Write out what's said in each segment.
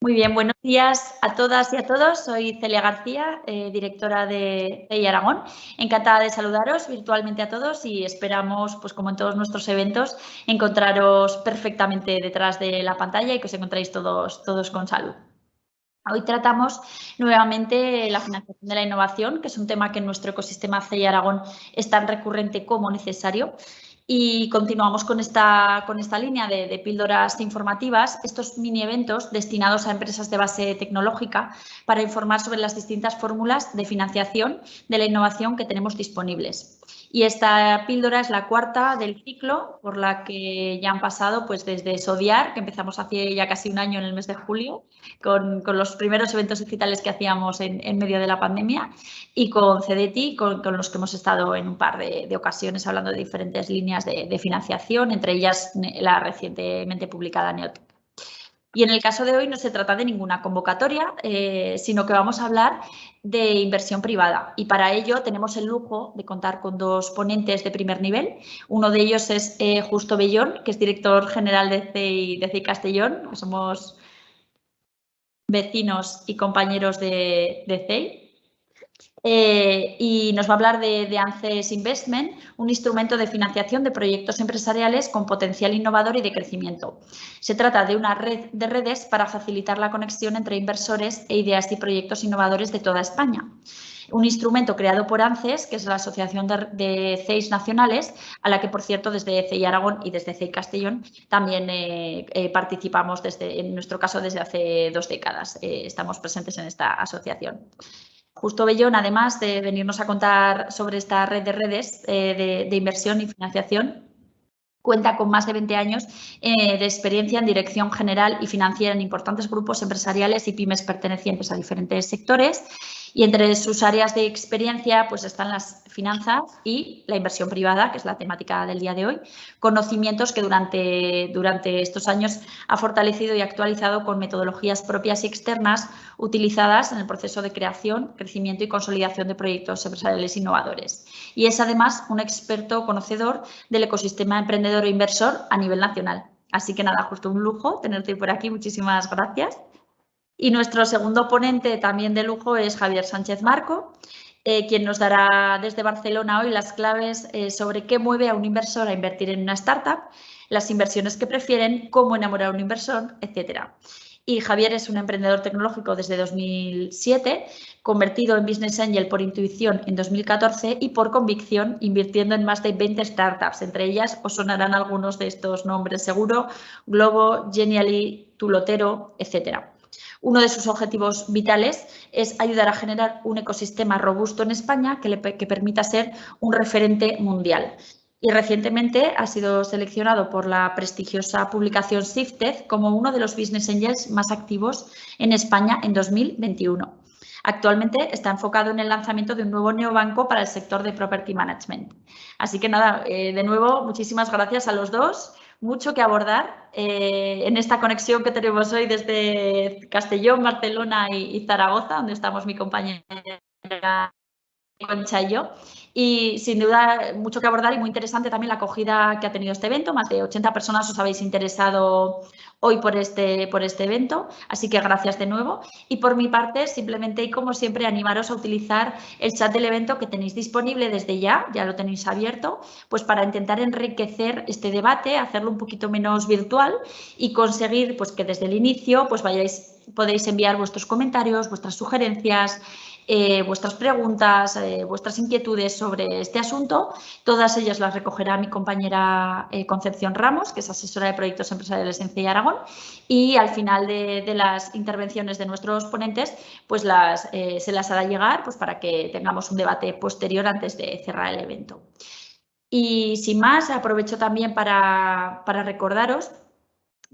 Muy bien, buenos días a todas y a todos. Soy Celia García, directora de CEI Aragón. Encantada de saludaros virtualmente a todos y esperamos, pues como en todos nuestros eventos, encontraros perfectamente detrás de la pantalla y que os encontréis todos con salud. Hoy tratamos nuevamente la financiación de la innovación, que es un tema que en nuestro ecosistema CEI Aragón es tan recurrente como necesario. Y continuamos con esta línea de píldoras informativas, estos mini eventos destinados a empresas de base tecnológica para informar sobre las distintas fórmulas de financiación de la innovación que tenemos disponibles. Y esta píldora es la cuarta del ciclo, por la que ya han pasado pues desde SODIAR, que empezamos hace ya casi un año en el mes de julio, con los primeros eventos digitales que hacíamos en medio de la pandemia, y con CDTI, con los que hemos estado en un par de ocasiones hablando de diferentes líneas de financiación, entre ellas la recientemente publicada Neotec. Y en el caso de hoy no se trata de ninguna convocatoria, sino que vamos a hablar de inversión privada. Y para ello tenemos el lujo de contar con dos ponentes de primer nivel. Uno de ellos es Justo Bellón, que es director general de CEI Castellón, que somos vecinos y compañeros de CEI. Y nos va a hablar de ANCES Investment, un instrumento de financiación de proyectos empresariales con potencial innovador y de crecimiento. Se trata de una red de redes para facilitar la conexión entre inversores e ideas y proyectos innovadores de toda España. Un instrumento creado por ANCES, que es la Asociación de CEIs Nacionales, a la que, por cierto, desde CEI Aragón y desde CEI Castellón también participamos, en nuestro caso, desde hace 2 décadas. Estamos presentes en esta asociación. Justo Bellón, además de venirnos a contar sobre esta red de redes de inversión y financiación, cuenta con más de 20 años de experiencia en dirección general y financiera en importantes grupos empresariales y pymes pertenecientes a diferentes sectores. Y entre sus áreas de experiencia pues están las finanzas y la inversión privada, que es la temática del día de hoy, conocimientos que durante estos años ha fortalecido y actualizado con metodologías propias y externas utilizadas en el proceso de creación, crecimiento y consolidación de proyectos empresariales innovadores. Y es además un experto conocedor del ecosistema emprendedor e inversor a nivel nacional. Así que nada, justo un lujo tenerte por aquí. Muchísimas gracias. Y nuestro segundo ponente también de lujo es Javier Sánchez Marco, quien nos dará desde Barcelona hoy las claves sobre qué mueve a un inversor a invertir en una startup, las inversiones que prefieren, cómo enamorar a un inversor, etcétera. Y Javier es un emprendedor tecnológico desde 2007, convertido en Business Angel por intuición en 2014 y por convicción invirtiendo en más de 20 startups. Entre ellas os sonarán algunos de estos nombres seguro: Globo, Genially, Tulotero, etcétera. Uno de sus objetivos vitales es ayudar a generar un ecosistema robusto en España que permita ser un referente mundial. Y recientemente ha sido seleccionado por la prestigiosa publicación Sifted como uno de los Business Angels más activos en España en 2021. Actualmente está enfocado en el lanzamiento de un nuevo neobanco para el sector de Property Management. Así que nada, de nuevo, muchísimas gracias a los dos. Mucho que abordar en esta conexión que tenemos hoy desde Castellón, Barcelona y Zaragoza, donde estamos mi compañera Concha y yo. Y sin duda mucho que abordar y muy interesante también la acogida que ha tenido este evento. Más de 80 personas os habéis interesado hoy por este evento, así que gracias de nuevo. Y por mi parte, simplemente y como siempre, animaros a utilizar el chat del evento que tenéis disponible desde ya lo tenéis abierto, pues para intentar enriquecer este debate, hacerlo un poquito menos virtual y conseguir pues que desde el inicio pues podéis enviar vuestros comentarios, vuestras sugerencias, vuestras preguntas, vuestras inquietudes sobre este asunto. Todas ellas las recogerá mi compañera Concepción Ramos, que es asesora de proyectos empresariales en CEI Aragón, y al final de las intervenciones de nuestros ponentes pues se las hará llegar pues para que tengamos un debate posterior antes de cerrar el evento. Y sin más, aprovecho también para recordaros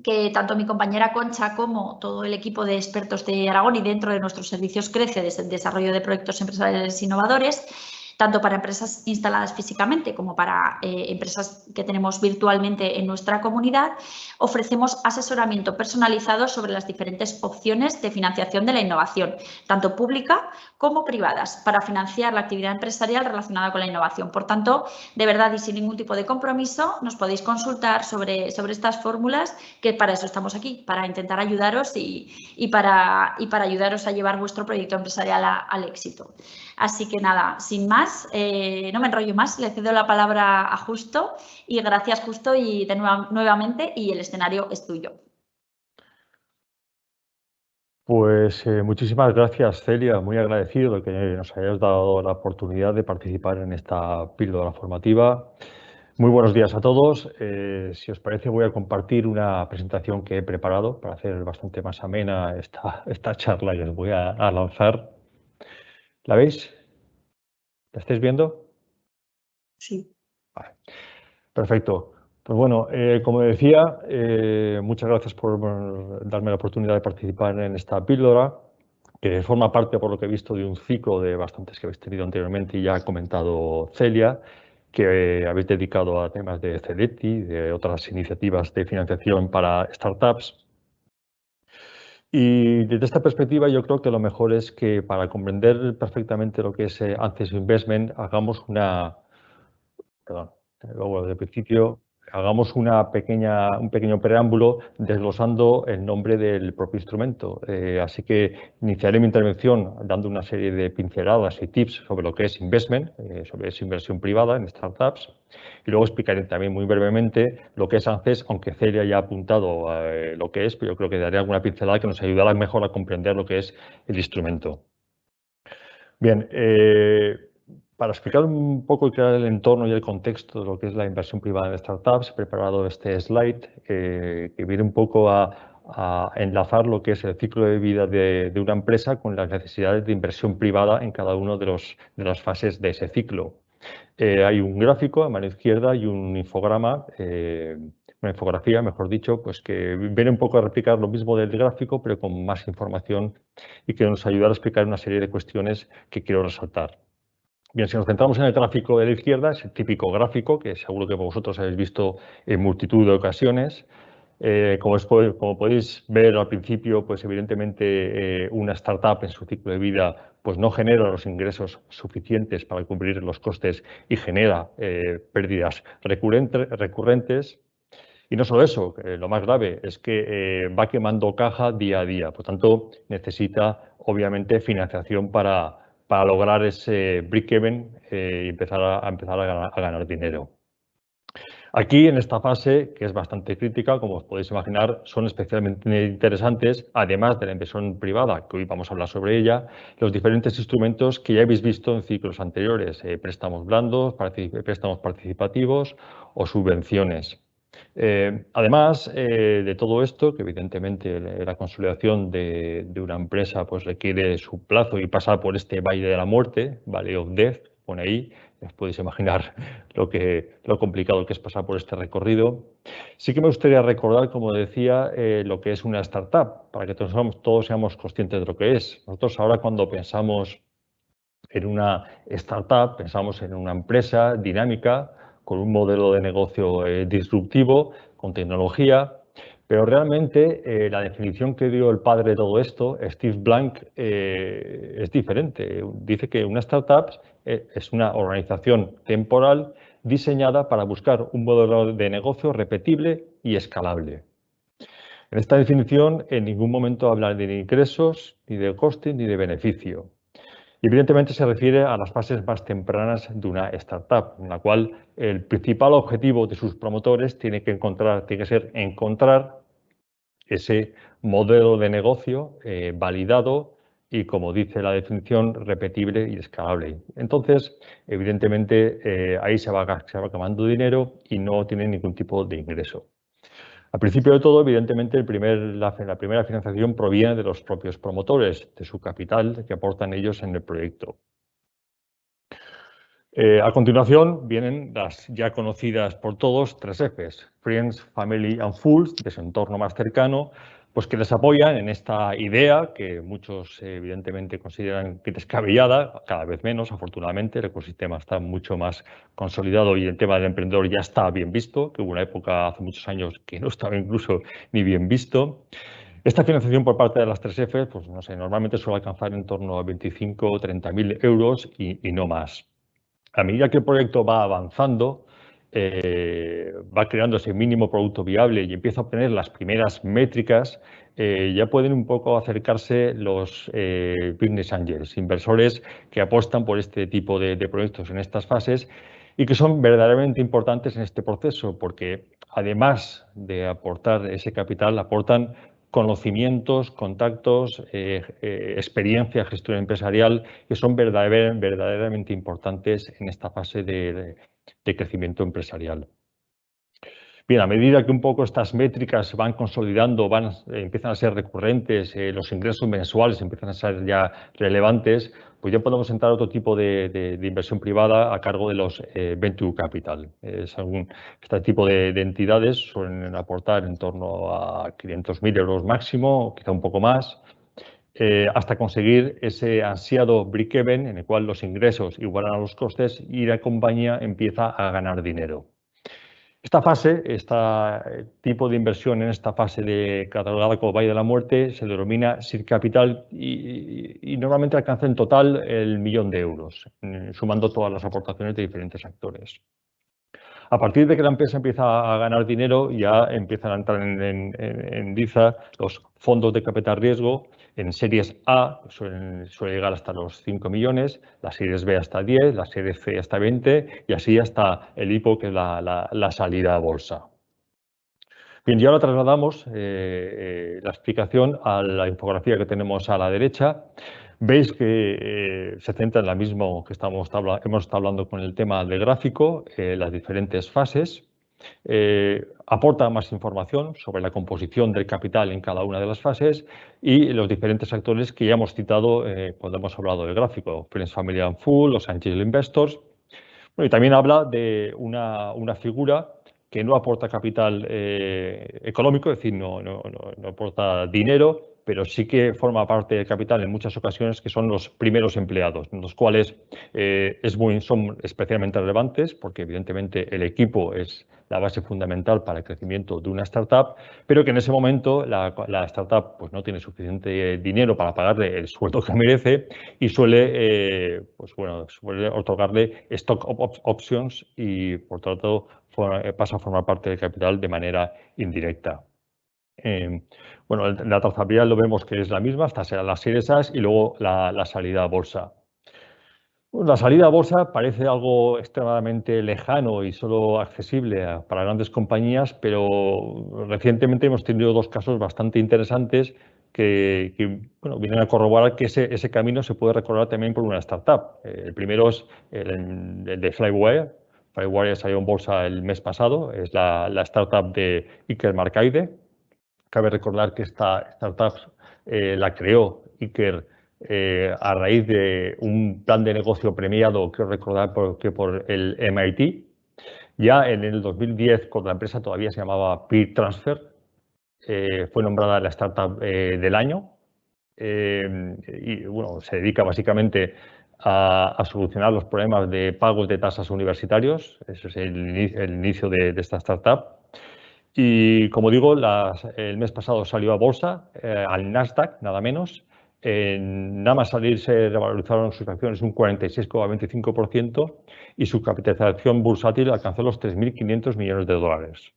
que tanto mi compañera Concha como todo el equipo de expertos de Aragón y dentro de nuestros servicios CRECE de desarrollo de proyectos empresariales innovadores tanto para empresas instaladas físicamente como para empresas que tenemos virtualmente en nuestra comunidad. Ofrecemos asesoramiento personalizado sobre las diferentes opciones de financiación de la innovación, tanto pública como privadas, para financiar la actividad empresarial relacionada con la innovación. Por tanto, de verdad y sin ningún tipo de compromiso, nos podéis consultar sobre estas fórmulas, que para eso estamos aquí, para intentar ayudaros y para ayudaros a llevar vuestro proyecto empresarial al éxito. Así que nada, sin más, no me enrollo más, le cedo la palabra a Justo y gracias Justo y nuevamente y el escenario es tuyo. Pues muchísimas gracias, Celia, muy agradecido de que nos hayas dado la oportunidad de participar en esta píldora formativa. Muy buenos días a todos. Si os parece, voy a compartir una presentación que he preparado para hacer bastante más amena esta charla que os voy a lanzar. ¿La veis? ¿La estáis viendo? Sí. Vale. Perfecto. Pues bueno, como decía, muchas gracias por darme la oportunidad de participar en esta píldora, que forma parte, por lo que he visto, de un ciclo de bastantes que habéis tenido anteriormente y ya ha comentado Celia, que habéis dedicado a temas de Celeti, de otras iniciativas de financiación para startups. Y desde esta perspectiva yo creo que lo mejor es que para comprender perfectamente lo que es Access Investment hagamos una... Perdón, luego desde el principio hagamos un pequeño preámbulo desglosando el nombre del propio instrumento. Así que iniciaré mi intervención dando una serie de pinceladas y tips sobre lo que es investment, sobre esa inversión privada en startups. Y luego explicaré también muy brevemente lo que es ANCES, aunque Celia ya ha apuntado lo que es, pero yo creo que daré alguna pincelada que nos ayudará mejor a comprender lo que es el instrumento. Bien, para explicar un poco y crear el entorno y el contexto de lo que es la inversión privada en startups, he preparado este slide que viene un poco a enlazar lo que es el ciclo de vida de una empresa con las necesidades de inversión privada en cada una de las fases de ese ciclo. Hay un gráfico a mano izquierda y un infograma, una infografía, mejor dicho, pues que viene un poco a replicar lo mismo del gráfico, pero con más información y que nos ayuda a explicar una serie de cuestiones que quiero resaltar. Bien, si nos centramos en el gráfico de la izquierda, es el típico gráfico que seguro que vosotros habéis visto en multitud de ocasiones. Como podéis ver al principio, pues evidentemente una startup en su ciclo de vida pues no genera los ingresos suficientes para cubrir los costes y genera pérdidas recurrentes. Y no solo eso, lo más grave es que va quemando caja día a día. Por tanto, necesita obviamente financiación para lograr ese break-even y empezar a ganar dinero. Aquí, en esta fase, que es bastante crítica, como os podéis imaginar, son especialmente interesantes, además de la inversión privada, que hoy vamos a hablar sobre ella, los diferentes instrumentos que ya habéis visto en ciclos anteriores, préstamos blandos, préstamos participativos o subvenciones. Además de todo esto, que evidentemente la consolidación de una empresa pues requiere su plazo y pasar por este valle de la muerte, Valley of Death, pone ahí, os podéis imaginar lo complicado que es pasar por este recorrido. Sí que me gustaría recordar, como decía, lo que es una startup, para que todos seamos conscientes de lo que es. Nosotros ahora cuando pensamos en una startup, pensamos en una empresa dinámica, con un modelo de negocio disruptivo, con tecnología, pero realmente la definición que dio el padre de todo esto, Steve Blank, es diferente. Dice que una startup es una organización temporal diseñada para buscar un modelo de negocio repetible y escalable. En esta definición, en ningún momento habla ni de ingresos, ni de coste, ni de beneficio. Y evidentemente se refiere a las fases más tempranas de una startup, en la cual el principal objetivo de sus promotores tiene que ser encontrar ese modelo de negocio validado y, como dice la definición, repetible y escalable. Entonces, evidentemente, ahí se va quemando dinero y no tiene ningún tipo de ingreso. Al principio de todo, evidentemente, la primera financiación proviene de los propios promotores, de su capital que aportan ellos en el proyecto. A continuación vienen las ya conocidas por todos 3 Fs, Friends, Family and Fools, de su entorno más cercano, pues que les apoyan en esta idea que muchos evidentemente consideran que descabellada, cada vez menos, afortunadamente, el ecosistema está mucho más consolidado y el tema del emprendedor ya está bien visto, que hubo una época hace muchos años que no estaba incluso ni bien visto. Esta financiación por parte de las 3 Fs, pues no sé, normalmente suele alcanzar en torno a 25 o 30.000 euros y no más. A medida que el proyecto va avanzando, va creando ese mínimo producto viable y empieza a obtener las primeras métricas, ya pueden un poco acercarse los business angels, inversores que apuestan por este tipo de proyectos en estas fases y que son verdaderamente importantes en este proceso, porque además de aportar ese capital, aportan conocimientos, contactos, experiencia, gestión empresarial, que son verdaderamente importantes en esta fase de crecimiento empresarial. Bien, a medida que un poco estas métricas se van consolidando, empiezan a ser recurrentes, los ingresos mensuales empiezan a ser ya relevantes, pues ya podemos entrar a otro tipo de inversión privada a cargo de los Venture Capital. Este tipo de entidades suelen aportar en torno a 500.000 euros máximo, quizá un poco más, hasta conseguir ese ansiado break-even en el cual los ingresos igualan a los costes y la compañía empieza a ganar dinero. Esta fase, este tipo de inversión en esta fase catalogada como Valle de la Muerte se denomina Seed Capital y normalmente alcanza en total el 1.000.000 de euros, sumando todas las aportaciones de diferentes actores. A partir de que la empresa empieza a ganar dinero, ya empiezan a entrar en Diza los fondos de capital riesgo. En series A suele llegar hasta los 5 millones, las series B hasta 10, las series C hasta 20 y así hasta el IPO, que es la salida a bolsa. Bien, y ahora trasladamos la explicación a la infografía que tenemos a la derecha. Veis que se centra en la misma que hemos estado hablando con el tema del gráfico, las diferentes fases. Aporta más información sobre la composición del capital en cada una de las fases y los diferentes actores que ya hemos citado cuando hemos hablado del gráfico, Friends, Family and Fools, los Angel Investors. Bueno, y también habla de una figura que no aporta capital económico, es decir, no aporta dinero, pero sí que forma parte del capital en muchas ocasiones, que son los primeros empleados, los cuales son especialmente relevantes porque evidentemente el equipo es la base fundamental para el crecimiento de una startup, pero que en ese momento la startup pues, no tiene suficiente dinero para pagarle el sueldo que merece y suele otorgarle stock options y por tanto pasa a formar parte del capital de manera indirecta. La trazabilidad lo vemos que es la misma, hasta serán las series A y luego la salida a bolsa. La salida a bolsa parece algo extremadamente lejano y solo accesible para grandes compañías, pero recientemente hemos tenido 2 casos bastante interesantes que vienen a corroborar que ese camino se puede recorrer también por una startup. El primero es el de Flywire. Flywire salió en bolsa el mes pasado, es la startup de Iker Marcaide. Cabe recordar que esta startup la creó Iker a raíz de un plan de negocio premiado, quiero recordar que por el MIT. Ya en el 2010, cuando la empresa todavía se llamaba Peer Transfer, fue nombrada la startup del año y se dedica básicamente a solucionar los problemas de pagos de tasas universitarios. Ese es el inicio de esta startup. Y como digo, el mes pasado salió a bolsa, al Nasdaq, nada menos. Nada más salir se revalorizaron sus acciones un 46,25% y su capitalización bursátil alcanzó los 3.500 millones de dólares.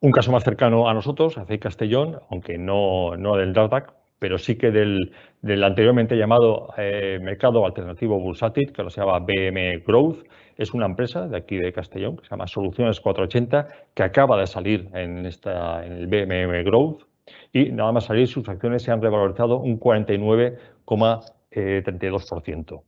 Un caso más cercano a nosotros, Acei Castellón, aunque no del Nasdaq, pero sí que del anteriormente llamado mercado alternativo bursátil, que se llama BM Growth. Es una empresa de aquí de Castellón que se llama Soluciones 480, que acaba de salir en el BM Growth y nada más salir sus acciones se han revalorizado un 49,32%.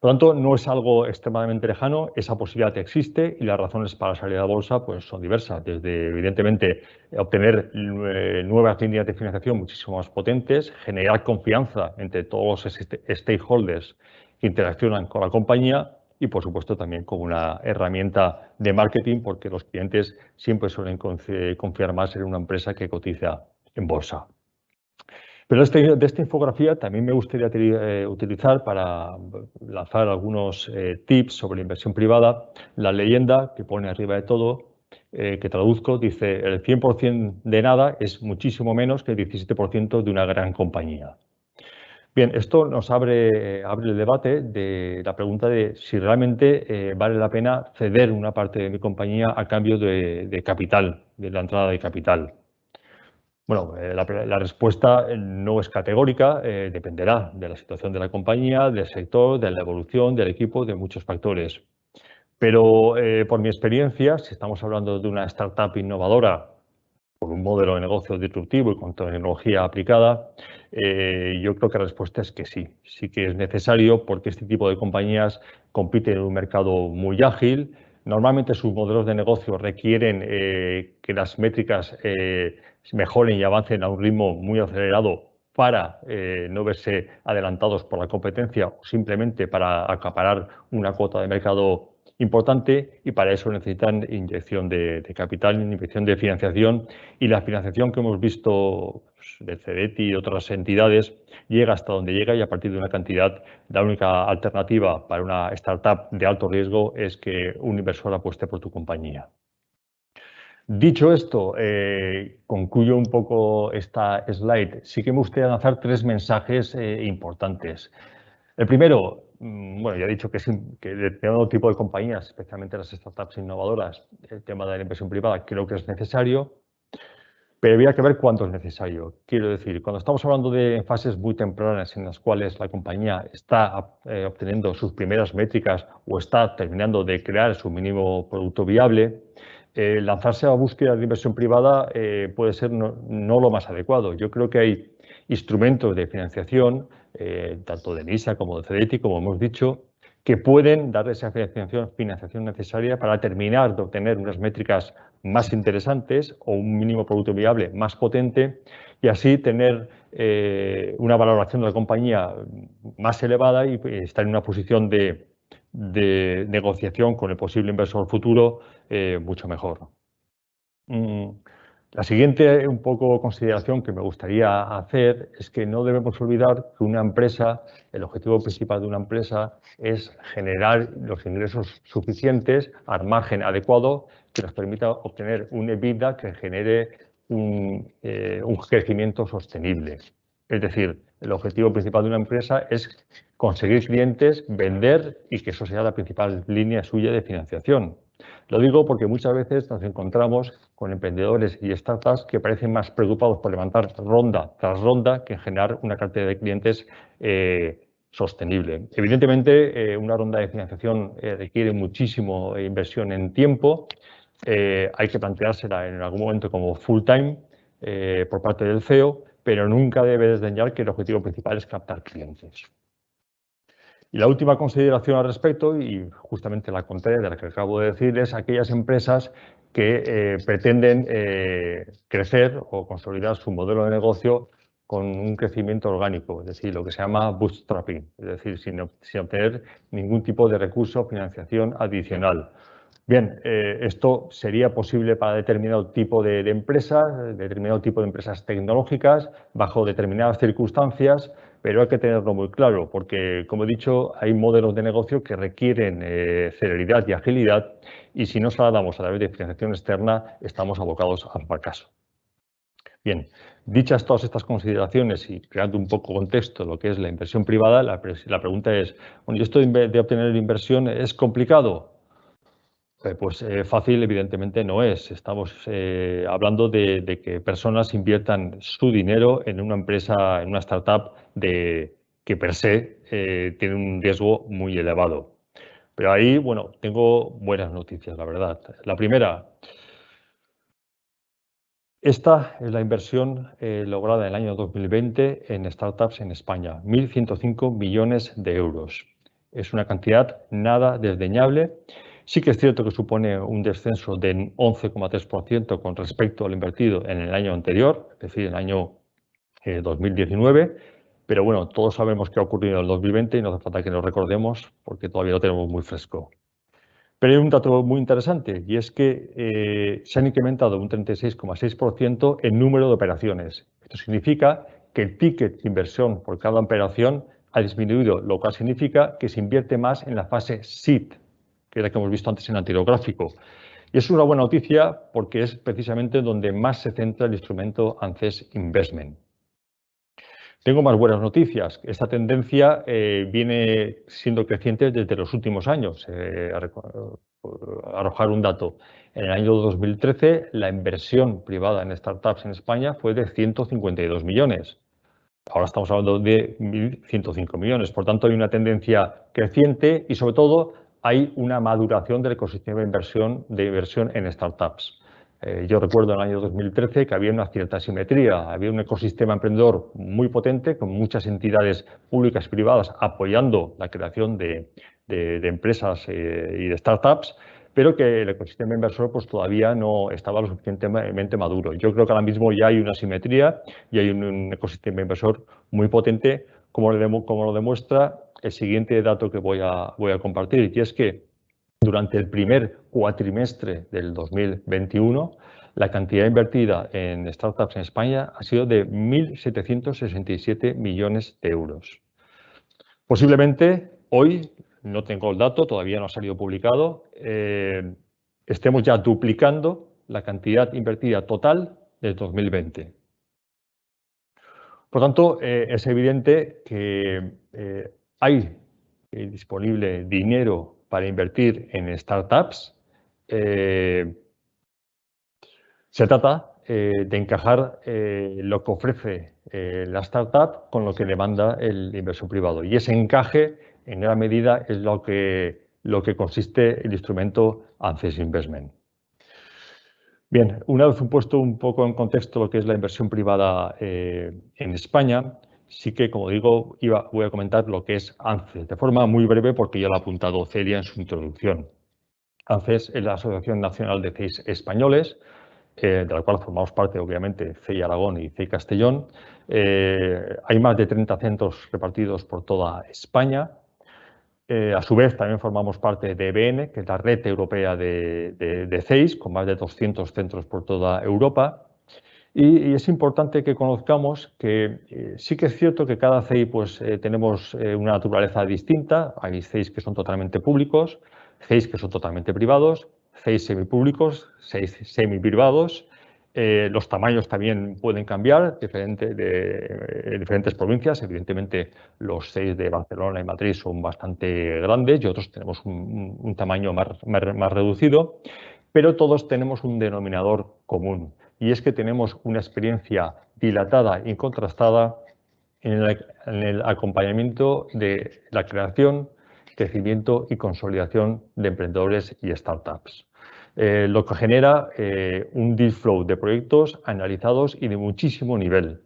Por lo tanto, no es algo extremadamente lejano, esa posibilidad existe y las razones para salir a bolsa pues, son diversas, desde evidentemente obtener nuevas líneas de financiación muchísimo más potentes, generar confianza entre todos los stakeholders que interaccionan con la compañía y, por supuesto, también como una herramienta de marketing, porque los clientes siempre suelen confiar más en una empresa que cotiza en bolsa. Pero de esta infografía también me gustaría utilizar para lanzar algunos tips sobre la inversión privada. La leyenda que pone arriba de todo, que traduzco, dice: el 100% de nada es muchísimo menos que el 17% de una gran compañía. Bien, esto nos abre el debate de la pregunta de si realmente vale la pena ceder una parte de mi compañía a cambio de capital, de la entrada de capital. Bueno, la respuesta no es categórica, dependerá de la situación de la compañía, del sector, de la evolución del equipo, de muchos factores. Pero por mi experiencia, si estamos hablando de una startup innovadora, con un modelo de negocio disruptivo y con tecnología aplicada, yo creo que la respuesta es que sí. Sí que es necesario porque este tipo de compañías compiten en un mercado muy ágil. Normalmente sus modelos de negocio requieren que las métricas mejoren y avancen a un ritmo muy acelerado para no verse adelantados por la competencia o simplemente para acaparar una cuota de mercado importante, y para eso necesitan inyección de capital, inyección de financiación, y la financiación que hemos visto de CEDETI y otras entidades llega hasta donde llega, y a partir de una cantidad, la única alternativa para una startup de alto riesgo es que un inversor apueste por tu compañía. Dicho esto, concluyo un poco esta slide. Sí que me gustaría lanzar 3 mensajes importantes. El primero, bueno, ya he dicho que determinado tipo de compañías, especialmente las startups innovadoras, el tema de la inversión privada creo que es necesario, pero habría que ver cuánto es necesario. Quiero decir, cuando estamos hablando de fases muy tempranas en las cuales la compañía está obteniendo sus primeras métricas o está terminando de crear su mínimo producto viable, lanzarse a la búsqueda de inversión privada puede ser no lo más adecuado. Yo creo que hay instrumentos de financiación, tanto de NISA como de CEDETI, como hemos dicho, que pueden dar esa financiación necesaria para terminar de obtener unas métricas más interesantes o un mínimo producto viable más potente, y así tener una valoración de la compañía más elevada y estar en una posición de negociación con el posible inversor futuro mucho mejor. La siguiente consideración que me gustaría hacer es que no debemos olvidar que una empresa, el objetivo principal de una empresa es generar los ingresos suficientes al margen adecuado que nos permita obtener un EBITDA que genere un crecimiento sostenible. Es decir, el objetivo principal de una empresa es conseguir clientes, vender y que eso sea la principal línea suya de financiación. Lo digo porque muchas veces nos encontramos con emprendedores y startups que parecen más preocupados por levantar ronda tras ronda que en generar una cartera de clientes sostenible. Evidentemente, una ronda de financiación requiere muchísimo inversión en tiempo. Hay que planteársela en algún momento como full time por parte del CEO, pero nunca debe desdeñar que el objetivo principal es captar clientes. Y la última consideración al respecto, y justamente la contraria de la que acabo de decir, es aquellas empresas que pretenden crecer o consolidar su modelo de negocio con un crecimiento orgánico, es decir, lo que se llama bootstrapping, es decir, sin obtener ningún tipo de recurso o financiación adicional. Bien, esto sería posible para determinado tipo de empresas, determinado tipo de empresas tecnológicas, bajo determinadas circunstancias, pero hay que tenerlo muy claro porque, como he dicho, hay modelos de negocio que requieren celeridad y agilidad, y si no se la damos a través de financiación externa, estamos abocados al fracaso. Bien, dichas todas estas consideraciones y creando un poco contexto lo que es la inversión privada, la pregunta es, bueno, ¿y esto de obtener inversión es complicado? Pues fácil evidentemente no es. Estamos hablando de que personas inviertan su dinero en una empresa, en una startup que per se tiene un riesgo muy elevado. Pero ahí, bueno, tengo buenas noticias, la verdad. La primera, esta es la inversión lograda en el año 2020 en startups en España, 1.105 millones de euros. Es una cantidad nada desdeñable. Sí que es cierto que supone un descenso de 11,3% con respecto al invertido en el año anterior, es decir, en el año 2019, Pero bueno, todos sabemos qué ha ocurrido en el 2020 y no hace falta que nos recordemos porque todavía lo tenemos muy fresco. Pero hay un dato muy interesante y es que se han incrementado un 36,6% el número de operaciones. Esto significa que el ticket de inversión por cada operación ha disminuido, lo cual significa que se invierte más en la fase seed, que es la que hemos visto antes en el anterior gráfico. Y es una buena noticia porque es precisamente donde más se centra el instrumento ANCES Investment. Tengo más buenas noticias. Esta tendencia viene siendo creciente desde los últimos años. Arrojar un dato. En el año 2013, la inversión privada en startups en España fue de 152 millones. Ahora estamos hablando de 1.105 millones. Por tanto, hay una tendencia creciente y, sobre todo, hay una maduración del ecosistema de inversión en startups. Yo recuerdo en el año 2013 que había una cierta simetría, había un ecosistema emprendedor muy potente con muchas entidades públicas y privadas apoyando la creación de empresas y de startups, pero que el ecosistema inversor pues, todavía no estaba lo suficientemente maduro. Yo creo que ahora mismo ya hay una simetría y hay un ecosistema inversor muy potente, como lo demuestra el siguiente dato que voy a compartir, y es que durante el primer cuatrimestre del 2021, la cantidad invertida en startups en España ha sido de 1.767 millones de euros. Posiblemente hoy, no tengo el dato, todavía no ha salido publicado, estemos ya duplicando la cantidad invertida total del 2020. Por tanto, es evidente que hay disponible dinero para invertir en startups. Se trata de encajar lo que ofrece la startup con lo que demanda el inversor privado. Y ese encaje, en gran medida, es lo que consiste el instrumento ANCES Investment. Bien, una vez puesto un poco en contexto lo que es la inversión privada en España, sí que, como digo, voy a comentar lo que es ANCES, de forma muy breve porque ya lo ha apuntado Celia en su introducción. ANCES es la Asociación Nacional de CEIs Españoles, de la cual formamos parte, obviamente, CEI Aragón y CEI Castellón. Hay más de 30 centros repartidos por toda España. A su vez, también formamos parte de EBN, que es la red europea de CEIs, con más de 200 centros por toda Europa. Y es importante que conozcamos que sí que es cierto que cada CEI pues, tenemos una naturaleza distinta. Hay CEIs que son totalmente públicos, CEIs que son totalmente privados, CEIs semipúblicos, CEIs semiprivados. Los tamaños también pueden cambiar en diferentes provincias. Evidentemente, los CEIs de Barcelona y Madrid son bastante grandes y otros tenemos un tamaño más reducido, pero todos tenemos un denominador común. Y es que tenemos una experiencia dilatada y contrastada en el acompañamiento de la creación, crecimiento y consolidación de emprendedores y startups. Lo que genera un deal flow de proyectos analizados y de muchísimo nivel.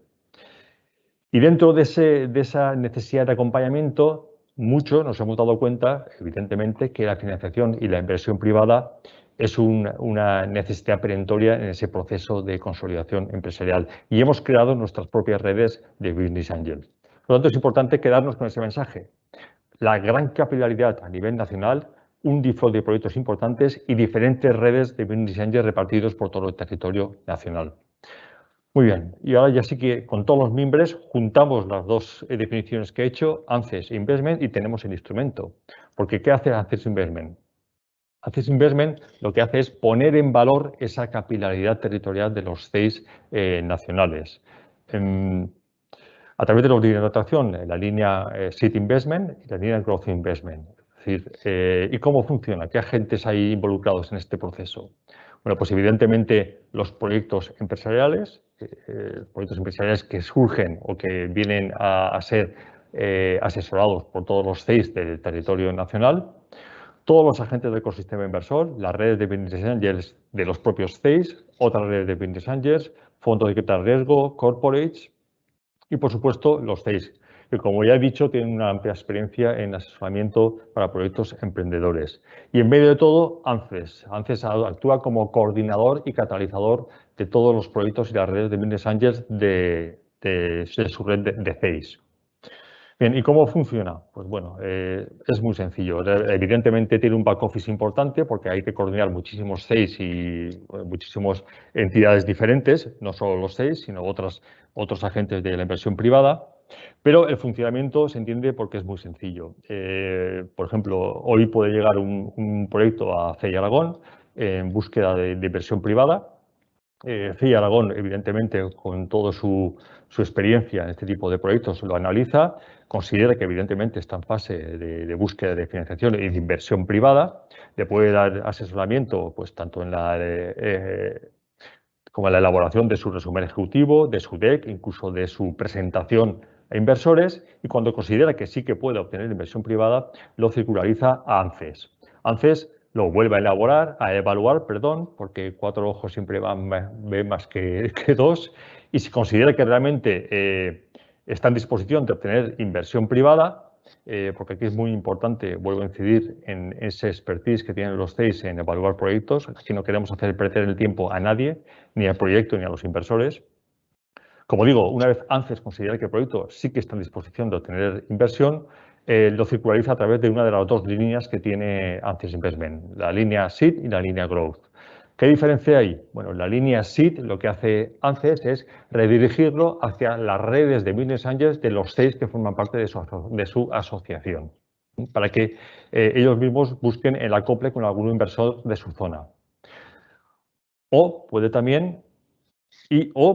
Y dentro de esa necesidad de acompañamiento, mucho nos hemos dado cuenta, evidentemente, que la financiación y la inversión privada es una necesidad perentoria en ese proceso de consolidación empresarial. Y hemos creado nuestras propias redes de Business Angel. Por lo tanto, es importante quedarnos con ese mensaje. La gran capilaridad a nivel nacional, un deal flow de proyectos importantes y diferentes redes de Business Angel repartidos por todo el territorio nacional. Muy bien, y ahora ya sí que con todos los miembros juntamos las dos definiciones que he hecho, ANCES Investment, y tenemos el instrumento. Porque ¿qué hace ANCES Investment? ANCES Investment lo que hace es poner en valor esa capilaridad territorial de los CEIs nacionales. A través de los líneas de atracción, la línea Seed Investment y la línea Growth Investment. Es decir, ¿y cómo funciona? ¿Qué agentes hay involucrados en este proceso? Bueno, pues evidentemente los proyectos empresariales que surgen o que vienen a ser asesorados por todos los CEIs del territorio nacional, todos los agentes del ecosistema inversor, las redes de Business Angels de los propios CEIs, otras redes de Business Angels, fondos de capital riesgo, corporates y, por supuesto, los CEIs, que, como ya he dicho, tienen una amplia experiencia en asesoramiento para proyectos emprendedores. Y en medio de todo, ANCES. ANCES actúa como coordinador y catalizador de todos los proyectos y las redes de Business Angels de su red de CEIs. Bien, ¿y cómo funciona? Pues bueno, es muy sencillo. Evidentemente tiene un back office importante porque hay que coordinar muchísimos CEIs y muchísimas entidades diferentes, no solo los CEIs, sino otros agentes de la inversión privada. Pero el funcionamiento se entiende porque es muy sencillo. Por ejemplo, hoy puede llegar un proyecto a CEI Aragón en búsqueda de inversión privada. CEI Aragón, evidentemente, con toda su experiencia en este tipo de proyectos, lo analiza, considera que evidentemente está en fase de búsqueda de financiación y de inversión privada, le puede dar asesoramiento pues, tanto en como en la elaboración de su resumen ejecutivo, de su deck, incluso de su presentación a inversores, y cuando considera que sí que puede obtener inversión privada, lo circulariza a ANCES. ANCES lo vuelve a evaluar, porque 4 ojos siempre ven más que 2, y si considera que realmente está en disposición de obtener inversión privada, porque aquí es muy importante, vuelvo a incidir en ese expertise que tienen los CEIs en evaluar proyectos, aquí no queremos hacer perder el tiempo a nadie, ni al proyecto ni a los inversores. Como digo, una vez ANCES considera que el proyecto sí que está en disposición de obtener inversión, lo circulariza a través de una de las 2 líneas que tiene ANCES Investment, la línea Seed y la línea Growth. ¿Qué diferencia hay? Bueno, la línea Seed lo que hace ANCES es redirigirlo hacia las redes de Business Angels de los 6 que forman parte de su asociación, para que ellos mismos busquen el acople con algún inversor de su zona. O puede también,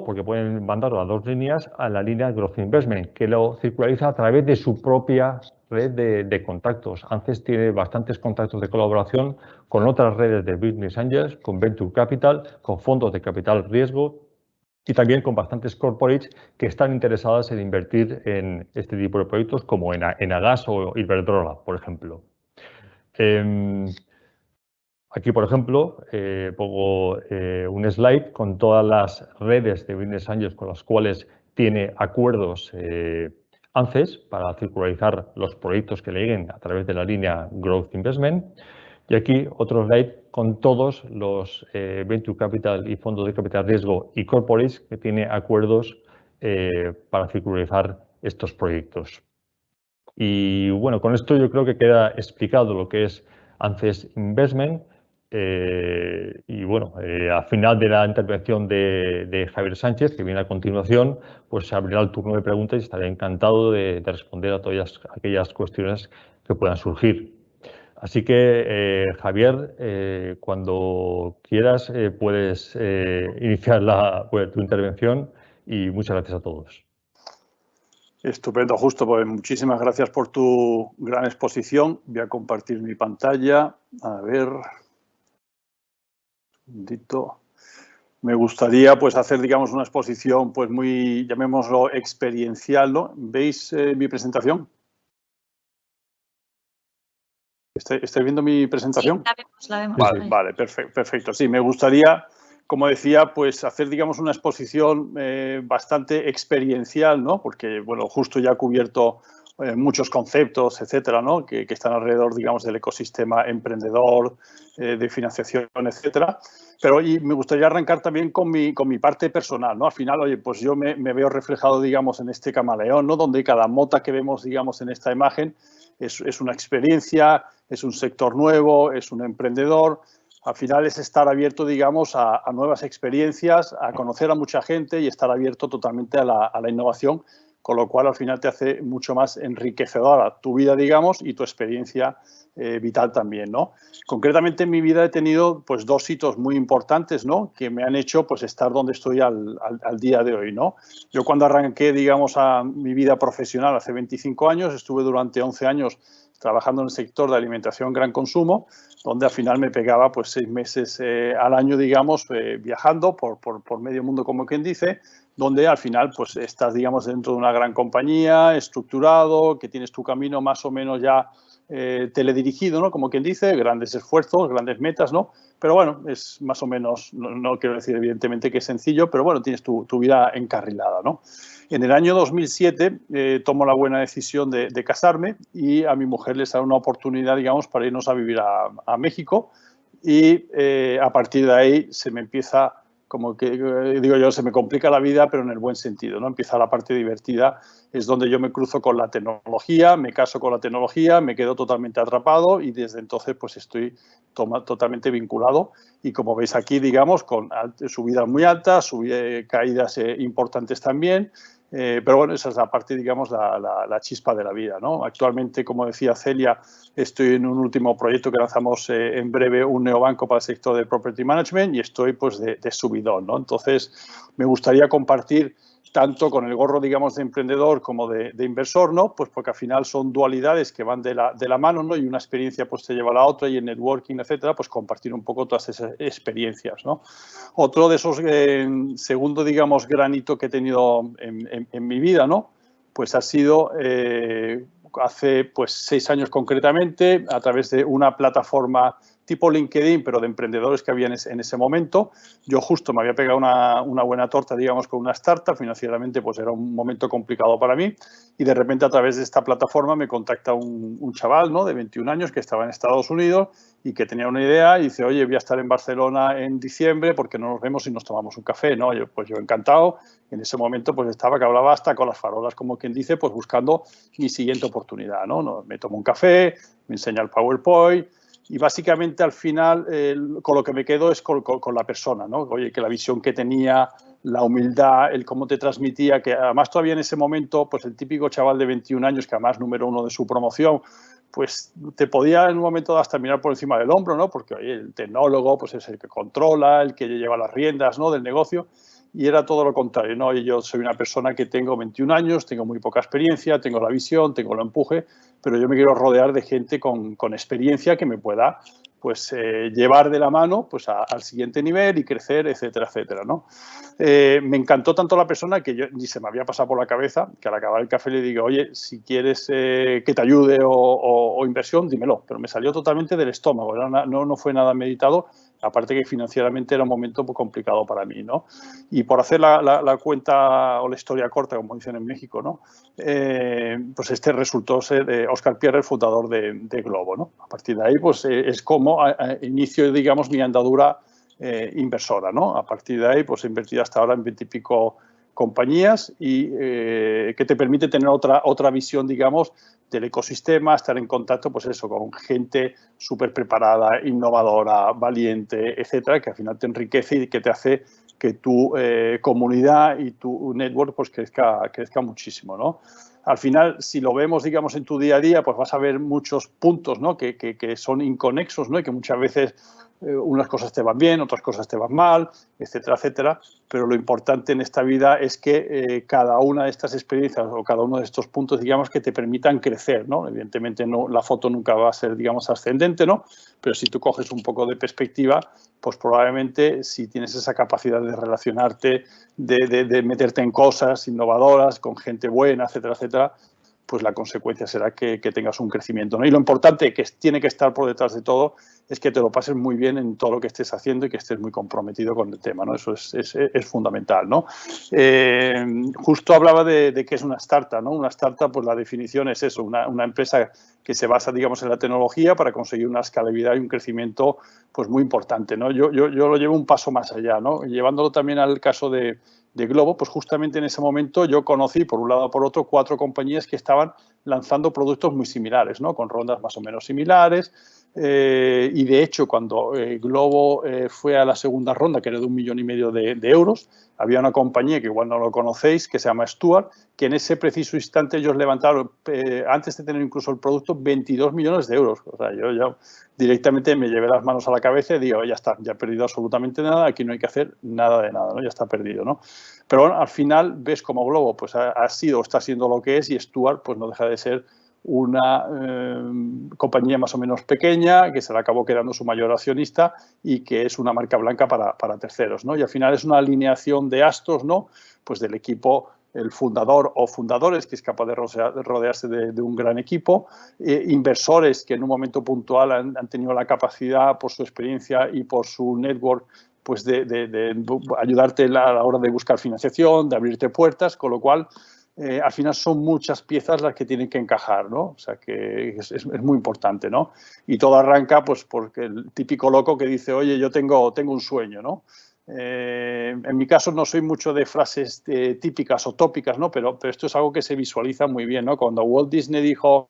porque pueden mandar las 2 líneas a la línea Growth Investment, que lo circulariza a través de su propia red de contactos. ANCES tiene bastantes contactos de colaboración con otras redes de Business Angels, con Venture Capital, con fondos de capital riesgo y también con bastantes corporates que están interesadas en invertir en este tipo de proyectos como en Agas o Iberdrola, por ejemplo. Aquí, por ejemplo, pongo un slide con todas las redes de Business Angels con las cuales tiene acuerdos ANCES para circularizar los proyectos que le lleguen a través de la línea Growth Investment. Y aquí otro slide con todos los Venture Capital y fondos de capital riesgo y corporates que tiene acuerdos para circularizar estos proyectos. Y bueno, con esto yo creo que queda explicado lo que es ANCES Investment. Y bueno, al final de la intervención de Javier Sánchez, que viene a continuación, pues se abrirá el turno de preguntas y estaré encantado de responder a todas aquellas cuestiones que puedan surgir. Así que, Javier, cuando quieras puedes iniciar tu intervención y muchas gracias a todos. Estupendo, Justo. Pues muchísimas gracias por tu gran exposición. Voy a compartir mi pantalla. A ver. Un segundito. Me gustaría pues hacer, digamos, una exposición pues muy, llamémoslo, experiencial, ¿no? ¿Veis mi presentación? ¿Estáis viendo mi presentación? Sí, la vemos. Vale, perfecto. Sí, me gustaría, como decía, pues hacer, digamos, una exposición bastante experiencial, ¿no? Porque, bueno, justo ya ha cubierto muchos conceptos, etcétera, ¿no? Que están alrededor, digamos, del ecosistema emprendedor, de financiación, etcétera. Pero me gustaría arrancar también con mi parte personal, ¿no? Al final, oye, pues yo me veo reflejado, digamos, en este camaleón, ¿no? Donde cada mota que vemos, digamos, en esta imagen es una experiencia, es un sector nuevo, es un emprendedor. Al final es estar abierto, digamos, a nuevas experiencias, a conocer a mucha gente y estar abierto totalmente a la innovación, con lo cual al final te hace mucho más enriquecedora tu vida, digamos, y tu experiencia vital también, ¿no? Concretamente en mi vida he tenido pues 2 hitos muy importantes, ¿no? Que me han hecho pues estar donde estoy al día de hoy, ¿no? Yo cuando arranqué, digamos, a mi vida profesional hace 25 años, estuve durante 11 años trabajando en el sector de alimentación gran consumo, donde al final me pegaba pues 6 meses al año, digamos, viajando por medio mundo, como quien dice, donde al final pues estás, digamos, dentro de una gran compañía, estructurado, que tienes tu camino más o menos ya teledirigido, ¿no? Como quien dice, grandes esfuerzos, grandes metas, ¿no? Pero bueno, es más o menos, no quiero decir evidentemente que es sencillo, pero bueno, tienes tu vida encarrilada, ¿no? En el año 2007 tomo la buena decisión de casarme y a mi mujer le sale una oportunidad, digamos, para irnos a vivir a México y a partir de ahí se me empieza como que digo yo, se me complica la vida, pero en el buen sentido, ¿no? Empieza la parte divertida, es donde yo me cruzo con la tecnología, me caso con la tecnología, me quedo totalmente atrapado y desde entonces pues estoy totalmente vinculado y como veis aquí, digamos, con subidas muy altas, caídas importantes también, pero bueno, esa es la parte, digamos, la chispa de la vida, ¿no? Actualmente, como decía Celia, estoy en un último proyecto que lanzamos en breve, un neobanco para el sector de Property Management y estoy pues de subidón, ¿no? Entonces, me gustaría compartir tanto con el gorro, digamos, de emprendedor como de inversor, ¿no? Pues porque al final son dualidades que van de la mano, ¿no? Y una experiencia pues te lleva a la otra y en networking, etcétera, pues compartir un poco todas esas experiencias, ¿no? Otro de esos, segundo, digamos, granito que he tenido en mi vida, ¿no? Pues ha sido hace pues 6 años concretamente, a través de una plataforma tipo LinkedIn, pero de emprendedores que había en ese momento. Yo justo me había pegado una buena torta, digamos, con una startup. Financieramente, pues era un momento complicado para mí. Y de repente, a través de esta plataforma, me contacta un chaval, ¿no? De 21 años que estaba en Estados Unidos y que tenía una idea y dice, oye, voy a estar en Barcelona en diciembre, ¿por qué no nos vemos y nos tomamos un café? ¿No? Yo encantado. En ese momento, pues estaba que hablaba hasta con las farolas, como quien dice, pues buscando mi siguiente oportunidad, ¿no? Me tomo un café, me enseña el PowerPoint. Y básicamente al final con lo que me quedo es con la persona, ¿no? Oye, que la visión que tenía, la humildad, el cómo te transmitía, que además todavía en ese momento, pues el típico chaval de 21 años, que además número 1 de su promoción, pues te podía en un momento hasta mirar por encima del hombro, ¿no? Porque oye, el tecnólogo pues es el que controla, el que lleva las riendas, ¿no? Del negocio. Y era todo lo contrario, ¿no? Y yo soy una persona que tengo 21 años, tengo muy poca experiencia, tengo la visión, tengo el empuje, pero yo me quiero rodear de gente con experiencia que me pueda pues, llevar de la mano pues, al siguiente nivel y crecer, etcétera, etcétera, ¿no? Me encantó tanto la persona que yo ni se me había pasado por la cabeza que al acabar el café le digo, oye, si quieres que te ayude o inversión, dímelo. Pero me salió totalmente del estómago, no fue nada meditado. Aparte que financieramente era un momento muy complicado para mí, ¿no? Y por hacer la cuenta o la historia corta, como dicen en México, ¿no? Pues este resultó ser Óscar Pierre, el fundador de Globo, ¿no? A partir de ahí, pues es como inicio, digamos, mi andadura inversora, ¿no? A partir de ahí, pues he invertido hasta ahora en 20 y pico compañías y que te permite tener otra visión, digamos, del ecosistema, estar en contacto, pues eso, con gente súper preparada, innovadora, valiente, etcétera, que al final te enriquece y que te hace que tu comunidad y tu network pues crezca muchísimo, ¿no? Al final, si lo vemos, digamos, en tu día a día, pues vas a ver muchos puntos, ¿no? que son inconexos, ¿no? Y que muchas veces unas cosas te van bien, otras cosas te van mal, etcétera, etcétera. Pero lo importante en esta vida es que cada una de estas experiencias o cada uno de estos puntos, digamos, que te permitan crecer, ¿no? Evidentemente no, la foto nunca va a ser, digamos, ascendente, ¿no? Pero si tú coges un poco de perspectiva, pues probablemente si tienes esa capacidad de relacionarte, de meterte en cosas innovadoras, con gente buena, etcétera, etcétera, pues la consecuencia será que tengas un crecimiento, ¿no? Y lo importante que tiene que estar por detrás de todo es que te lo pases muy bien en todo lo que estés haciendo y que estés muy comprometido con el tema, ¿no? Eso es fundamental, ¿no? Justo hablaba de qué es una startup, ¿no? Una startup, pues la definición es eso, una empresa que se basa, digamos, en la tecnología para conseguir una escalabilidad y un crecimiento, pues muy importante, ¿no? Yo lo llevo un paso más allá, ¿no? Llevándolo también al caso de Globo, pues justamente en ese momento yo conocí, por un lado o por otro, 4 compañías que estaban lanzando productos muy similares, ¿no? Con rondas más o menos similares. Y de hecho, cuando Globo fue a la segunda ronda, que era de 1,5 millones de euros, había una compañía que igual no lo conocéis, que se llama Stuart, que en ese preciso instante ellos levantaron, antes de tener incluso el producto, 22 millones de euros. O sea, yo ya directamente me llevé las manos a la cabeza y digo, ya está, ya he perdido absolutamente nada, aquí no hay que hacer nada de nada, ¿no? Ya está perdido, ¿no? Pero bueno, al final ves como Globo pues ha sido, está siendo lo que es y Stuart pues no deja de ser una compañía más o menos pequeña que se le acabó quedando su mayor accionista y que es una marca blanca para terceros, ¿no? Y al final es una alineación de astros, ¿no? Pues del equipo, el fundador o fundadores que es capaz de rodearse de un gran equipo, inversores que en un momento puntual han tenido la capacidad por su experiencia y por su network pues de ayudarte a la hora de buscar financiación, de abrirte puertas, con lo cual al final son muchas piezas las que tienen que encajar, ¿no? O sea que es muy importante, ¿no? Y todo arranca pues porque el típico loco que dice, oye, yo tengo un sueño, ¿no? En mi caso no soy mucho de frases típicas o tópicas, ¿no? Pero esto es algo que se visualiza muy bien, ¿no? Cuando Walt Disney dijo,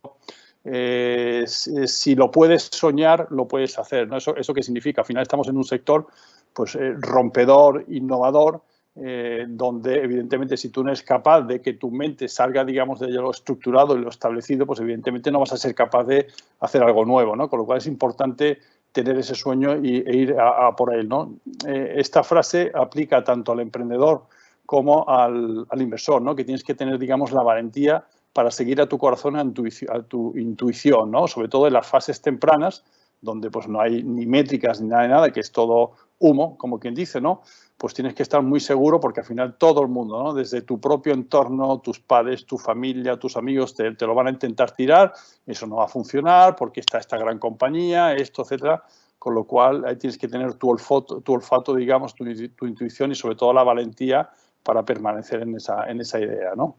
si lo puedes soñar, lo puedes hacer, ¿no? ¿Eso qué significa? Al final estamos en un sector pues, rompedor, innovador, donde evidentemente si tú no eres capaz de que tu mente salga, digamos, de lo estructurado y lo establecido, pues evidentemente no vas a ser capaz de hacer algo nuevo, ¿no? Con lo cual es importante tener ese sueño e ir a por él, ¿no? Esta frase aplica tanto al emprendedor como al inversor, ¿no? Que tienes que tener, digamos, la valentía para seguir a tu corazón, a tu intuición, ¿no? Sobre todo en las fases tempranas, donde pues no hay ni métricas ni nada de nada, que es todo humo, como quien dice, ¿no? Pues tienes que estar muy seguro porque al final todo el mundo, ¿no? Desde tu propio entorno, tus padres, tu familia, tus amigos, te lo van a intentar tirar, eso no va a funcionar porque está esta gran compañía, esto, etcétera. Con lo cual ahí tienes que tener tu olfato, digamos, tu intuición y sobre todo la valentía para permanecer en esa idea, ¿no?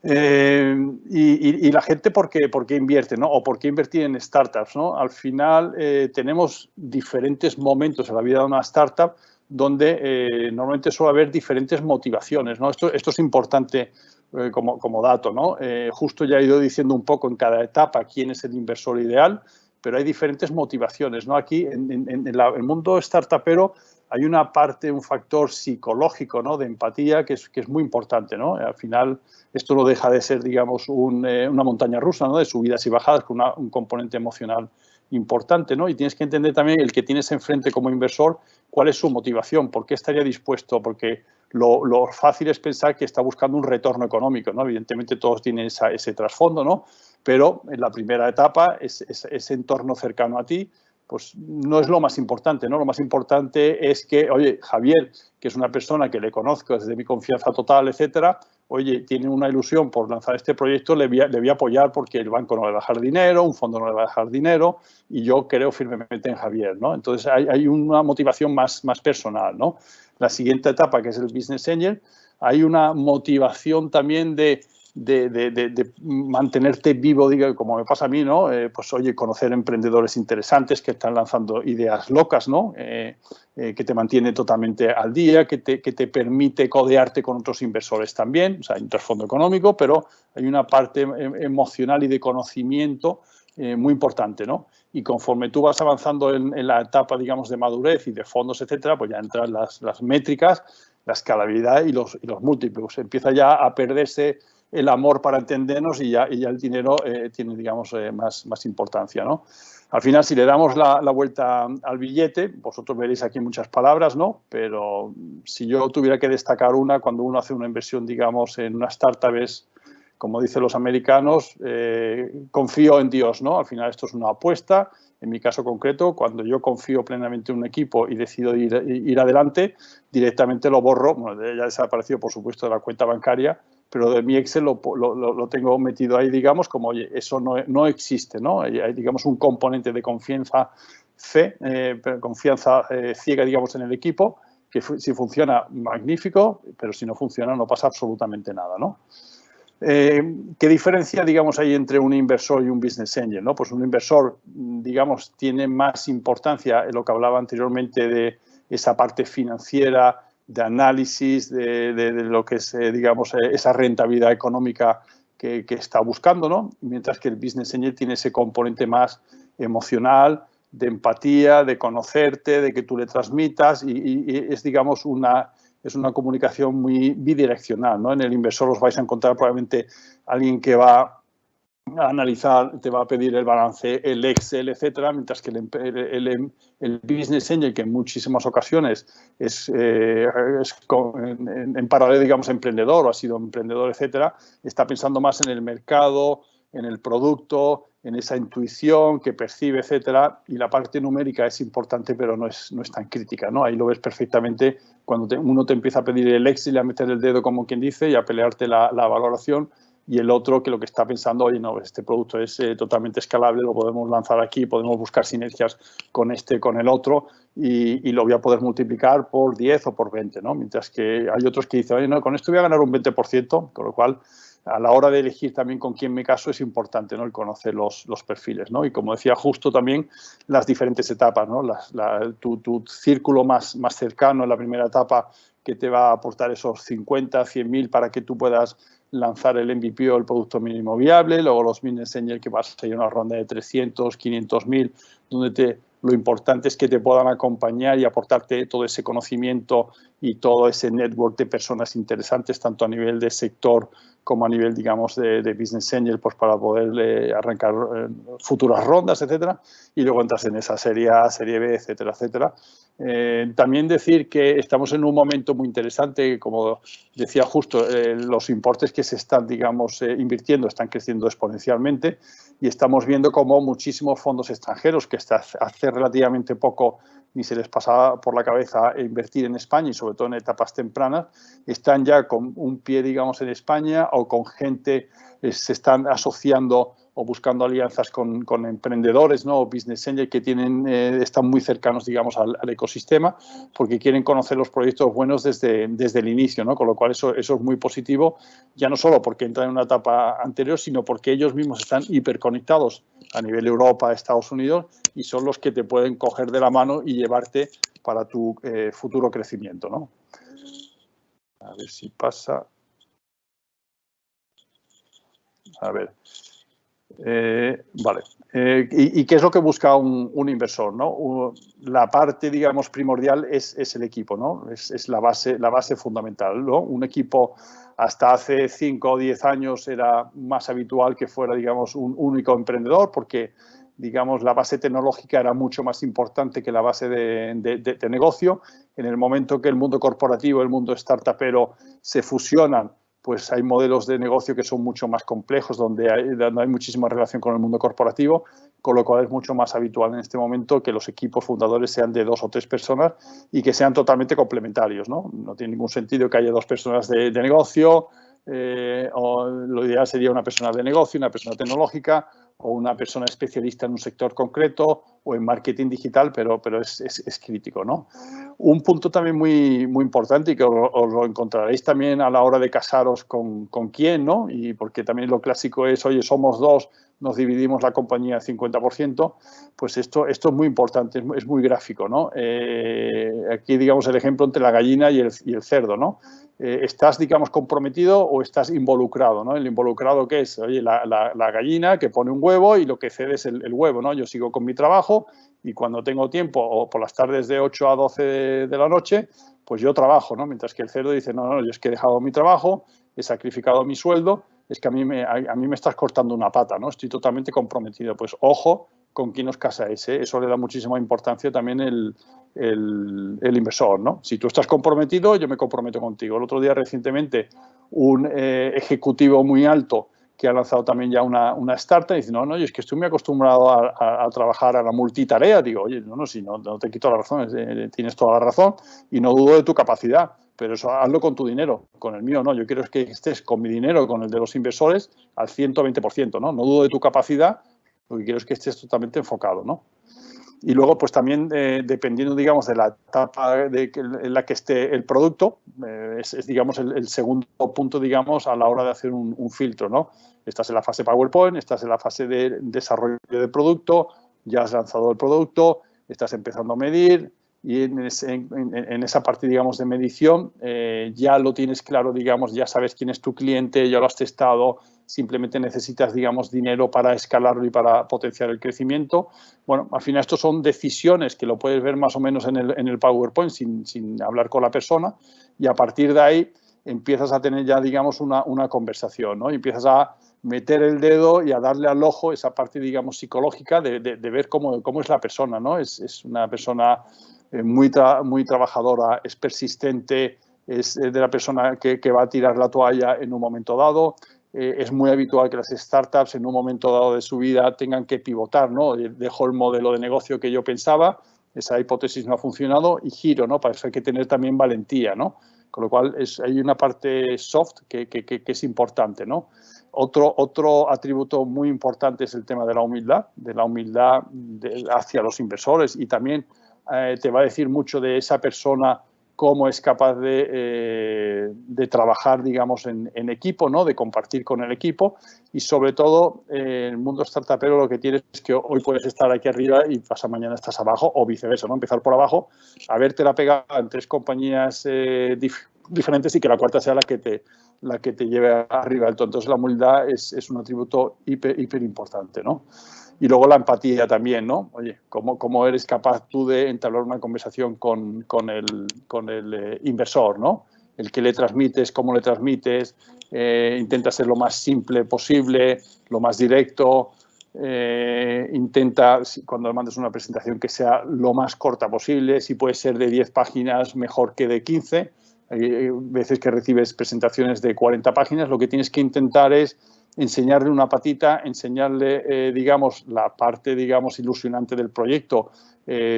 Y la gente, ¿por qué invierte, ¿no? O por qué invertir en startups, ¿no? Al final tenemos diferentes momentos en la vida de una startup donde normalmente suele haber diferentes motivaciones, ¿no? Esto es importante como dato, ¿no? Justo ya he ido diciendo un poco en cada etapa quién es el inversor ideal, pero hay diferentes motivaciones, ¿no? Aquí en el mundo startupero hay una parte, un factor psicológico, ¿no? De empatía que es muy importante, ¿no? Al final esto no deja de ser, digamos, una montaña rusa, ¿no? De subidas y bajadas con un componente emocional importante, ¿no? Y tienes que entender también el que tienes enfrente como inversor, cuál es su motivación, por qué estaría dispuesto, porque lo fácil es pensar que está buscando un retorno económico, ¿no? Evidentemente todos tienen ese trasfondo, ¿no? Pero en la primera etapa, ese entorno cercano a ti, pues no es lo más importante, ¿no? Lo más importante es que, oye, Javier, que es una persona que le conozco desde mi confianza total, etcétera, oye, tiene una ilusión por lanzar este proyecto, le voy a apoyar porque el banco no le va a dejar dinero, un fondo no le va a dejar dinero y yo creo firmemente en Javier, ¿no? Entonces hay una motivación más personal, ¿no? La siguiente etapa, que es el Business Angel, hay una motivación también de mantenerte vivo, digo, como me pasa a mí, ¿no? Pues oye, conocer emprendedores interesantes que están lanzando ideas locas, ¿no? Que te mantiene totalmente al día, que te permite codearte con otros inversores también, o sea, hay un trasfondo económico, pero hay una parte emocional y de conocimiento muy importante, ¿no? Y conforme tú vas avanzando en la etapa, digamos, de madurez y de fondos, etcétera, pues ya entran las métricas, la escalabilidad y los múltiplos. Empieza ya a perderse el amor para entendernos y ya el dinero tiene, digamos, más importancia, ¿no? Al final, si le damos la vuelta al billete, vosotros veréis aquí muchas palabras, ¿no? Pero si yo tuviera que destacar una, cuando uno hace una inversión, digamos, en una startup es, como dicen los americanos, confío en Dios, ¿no? Al final esto es una apuesta. En mi caso concreto, cuando yo confío plenamente en un equipo y decido ir adelante, directamente lo borro. Bueno, ya ha desaparecido, por supuesto, de la cuenta bancaria, pero de mi Excel lo tengo metido ahí, digamos, como, oye, eso no existe, ¿no? Hay, digamos, un componente de confianza ciega, digamos, en el equipo, que si funciona, magnífico, pero si no funciona, no pasa absolutamente nada, ¿no? ¿Qué diferencia, digamos, hay entre un inversor y un business angel, ¿no? Pues un inversor, digamos, tiene más importancia en lo que hablaba anteriormente de esa parte financiera, de análisis, de lo que es, digamos, esa rentabilidad económica que está buscando, ¿no? Mientras que el business angel tiene ese componente más emocional, de empatía, de conocerte, de que tú le transmitas y es, digamos, es una comunicación muy bidireccional, ¿no? En el inversor os vais a encontrar probablemente alguien que va a analizar, te va a pedir el balance, el Excel, etcétera, mientras que el business angel, que en muchísimas ocasiones es en paralelo, digamos, emprendedor o ha sido emprendedor, etcétera, está pensando más en el mercado, en el producto, en esa intuición que percibe, etcétera, y la parte numérica es importante, pero no es tan crítica, ¿no? Ahí lo ves perfectamente cuando uno te empieza a pedir el Excel y a meter el dedo, como quien dice, y a pelearte la valoración, y el otro que lo que está pensando, oye, no, este producto es totalmente escalable, lo podemos lanzar aquí, podemos buscar sinergias con el otro y lo voy a poder multiplicar por 10 o por 20, ¿no? Mientras que hay otros que dicen, oye, no, con esto voy a ganar un 20%, con lo cual a la hora de elegir también con quién me caso es importante, ¿no? El conocer los perfiles, ¿no? Y como decía, justo también las diferentes etapas, ¿no? Tu círculo más cercano en la primera etapa, que te va a aportar esos 50, 100.000 para que tú puedas lanzar el MVP o el producto mínimo viable, luego los business angel que vas a ir a una ronda de 300, 500.000, donde lo importante es que te puedan acompañar y aportarte todo ese conocimiento y todo ese network de personas interesantes, tanto a nivel de sector como a nivel, digamos, de business angel, pues para poder arrancar futuras rondas, etcétera. Y luego entras en esa serie A, serie B, etcétera, etcétera. También decir que estamos en un momento muy interesante, como decía justo, los importes que se están, digamos, invirtiendo están creciendo exponencialmente y estamos viendo como muchísimos fondos extranjeros que hasta hace relativamente poco ni se les pasaba por la cabeza invertir en España y sobre todo en etapas tempranas, están ya con un pie, digamos, en España o con gente, se están asociando o buscando alianzas con emprendedores, ¿no? O business angel que están muy cercanos, digamos, al ecosistema porque quieren conocer los proyectos buenos desde el inicio, ¿no? Con lo cual eso es muy positivo, ya no solo porque entran en una etapa anterior, sino porque ellos mismos están hiperconectados a nivel Europa, Estados Unidos y son los que te pueden coger de la mano y llevarte para tu futuro crecimiento, ¿no? A ver si pasa. A ver. Vale. ¿Y qué es lo que busca un inversor, ¿no? La parte, digamos, primordial es el equipo, ¿no? Es la base fundamental, ¿no? Un equipo hasta hace 5 o 10 años era más habitual que fuera, digamos, un único emprendedor porque, digamos, la base tecnológica era mucho más importante que la base de negocio. En el momento que el mundo corporativo, el mundo startupero se fusionan, pues hay modelos de negocio que son mucho más complejos, donde hay muchísima relación con el mundo corporativo, con lo cual es mucho más habitual en este momento que los equipos fundadores sean de 2 o 3 personas y que sean totalmente complementarios, ¿no? No tiene ningún sentido que haya 2 personas de negocio, o lo ideal sería una persona de negocio, una persona tecnológica o una persona especialista en un sector concreto o en marketing digital, pero es crítico, ¿no? Un punto también muy importante y que os lo encontraréis también a la hora de casaros con quién, ¿no? Y porque también lo clásico es, oye, somos 2, nos dividimos la compañía al 50%, pues esto es muy importante, es muy gráfico, ¿no? Aquí, digamos, el ejemplo entre la gallina y el cerdo, ¿no? ¿Estás, digamos, comprometido o estás involucrado, ¿no? El involucrado, ¿qué es? Oye, la gallina que pone un huevo y lo que cede es el huevo, ¿no? Yo sigo con mi trabajo y cuando tengo tiempo, o por las tardes de 8 a 12 de la noche, pues yo trabajo, ¿no? Mientras que el cerdo dice, no, yo es que he dejado mi trabajo, he sacrificado mi sueldo, es que a mí me estás cortando una pata, ¿no? Estoy totalmente comprometido. Pues ojo con quién os casáis, ¿eh? Eso le da muchísima importancia también el inversor, ¿no? Si tú estás comprometido, yo me comprometo contigo. El otro día, recientemente, un ejecutivo muy alto que ha lanzado también ya una startup y dice, no, yo es que estoy muy acostumbrado a trabajar a la multitarea. Digo, oye, no te quito la razón, tienes toda la razón y no dudo de tu capacidad, pero eso hazlo con tu dinero, con el mío no. Yo quiero que estés con mi dinero, con el de los inversores, al 120%, ¿no? No dudo de tu capacidad, lo que quiero es que estés totalmente enfocado, ¿no? Y luego, pues también, dependiendo, digamos, de la etapa en la que esté el producto, es digamos, el segundo punto, digamos, a la hora de hacer un filtro, ¿no? Estás en la fase PowerPoint, estás en la fase de desarrollo del producto, ya has lanzado el producto, estás empezando a medir y en esa parte, digamos, de medición ya lo tienes claro, digamos, ya sabes quién es tu cliente, ya lo has testado, simplemente necesitas, digamos, dinero para escalarlo y para potenciar el crecimiento. Bueno, al final estos son decisiones que lo puedes ver más o menos en el PowerPoint sin hablar con la persona y a partir de ahí empiezas a tener ya, digamos, una conversación, ¿no? Y empiezas a meter el dedo y a darle al ojo esa parte, digamos, psicológica de ver cómo es la persona, ¿no? Es una persona muy trabajadora, es persistente, es de la persona que va a tirar la toalla en un momento dado. Es muy habitual que las startups en un momento dado de su vida tengan que pivotar, ¿no? Dejo el modelo de negocio que yo pensaba, esa hipótesis no ha funcionado y giro, ¿no? Para eso hay que tener también valentía, ¿no? Con lo cual hay una parte soft que es importante, ¿no? Otro atributo muy importante es el tema de la humildad hacia los inversores y también te va a decir mucho de esa persona cómo es capaz de de trabajar, digamos, en equipo, ¿no? De compartir con el equipo y, sobre todo, el mundo startupero lo que tienes es que hoy puedes estar aquí arriba y pasado mañana estás abajo o viceversa, ¿no? Empezar por abajo, habértela pegado en 3 compañías diferentes y que la cuarta sea la que te lleve arriba. Entonces, la humildad es un atributo hiper importante, ¿no? Y luego la empatía también, ¿no? Oye, ¿cómo eres capaz tú de entablar una conversación con el inversor, ¿no? El que le transmites, cómo le transmites, intenta ser lo más simple posible, lo más directo, intenta, cuando le mandes una presentación, que sea lo más corta posible, si puede ser de 10 páginas, mejor que de 15. Hay veces que recibes presentaciones de 40 páginas, lo que tienes que intentar es enseñarle una patita, enseñarle, digamos, la parte, digamos, ilusionante del proyecto,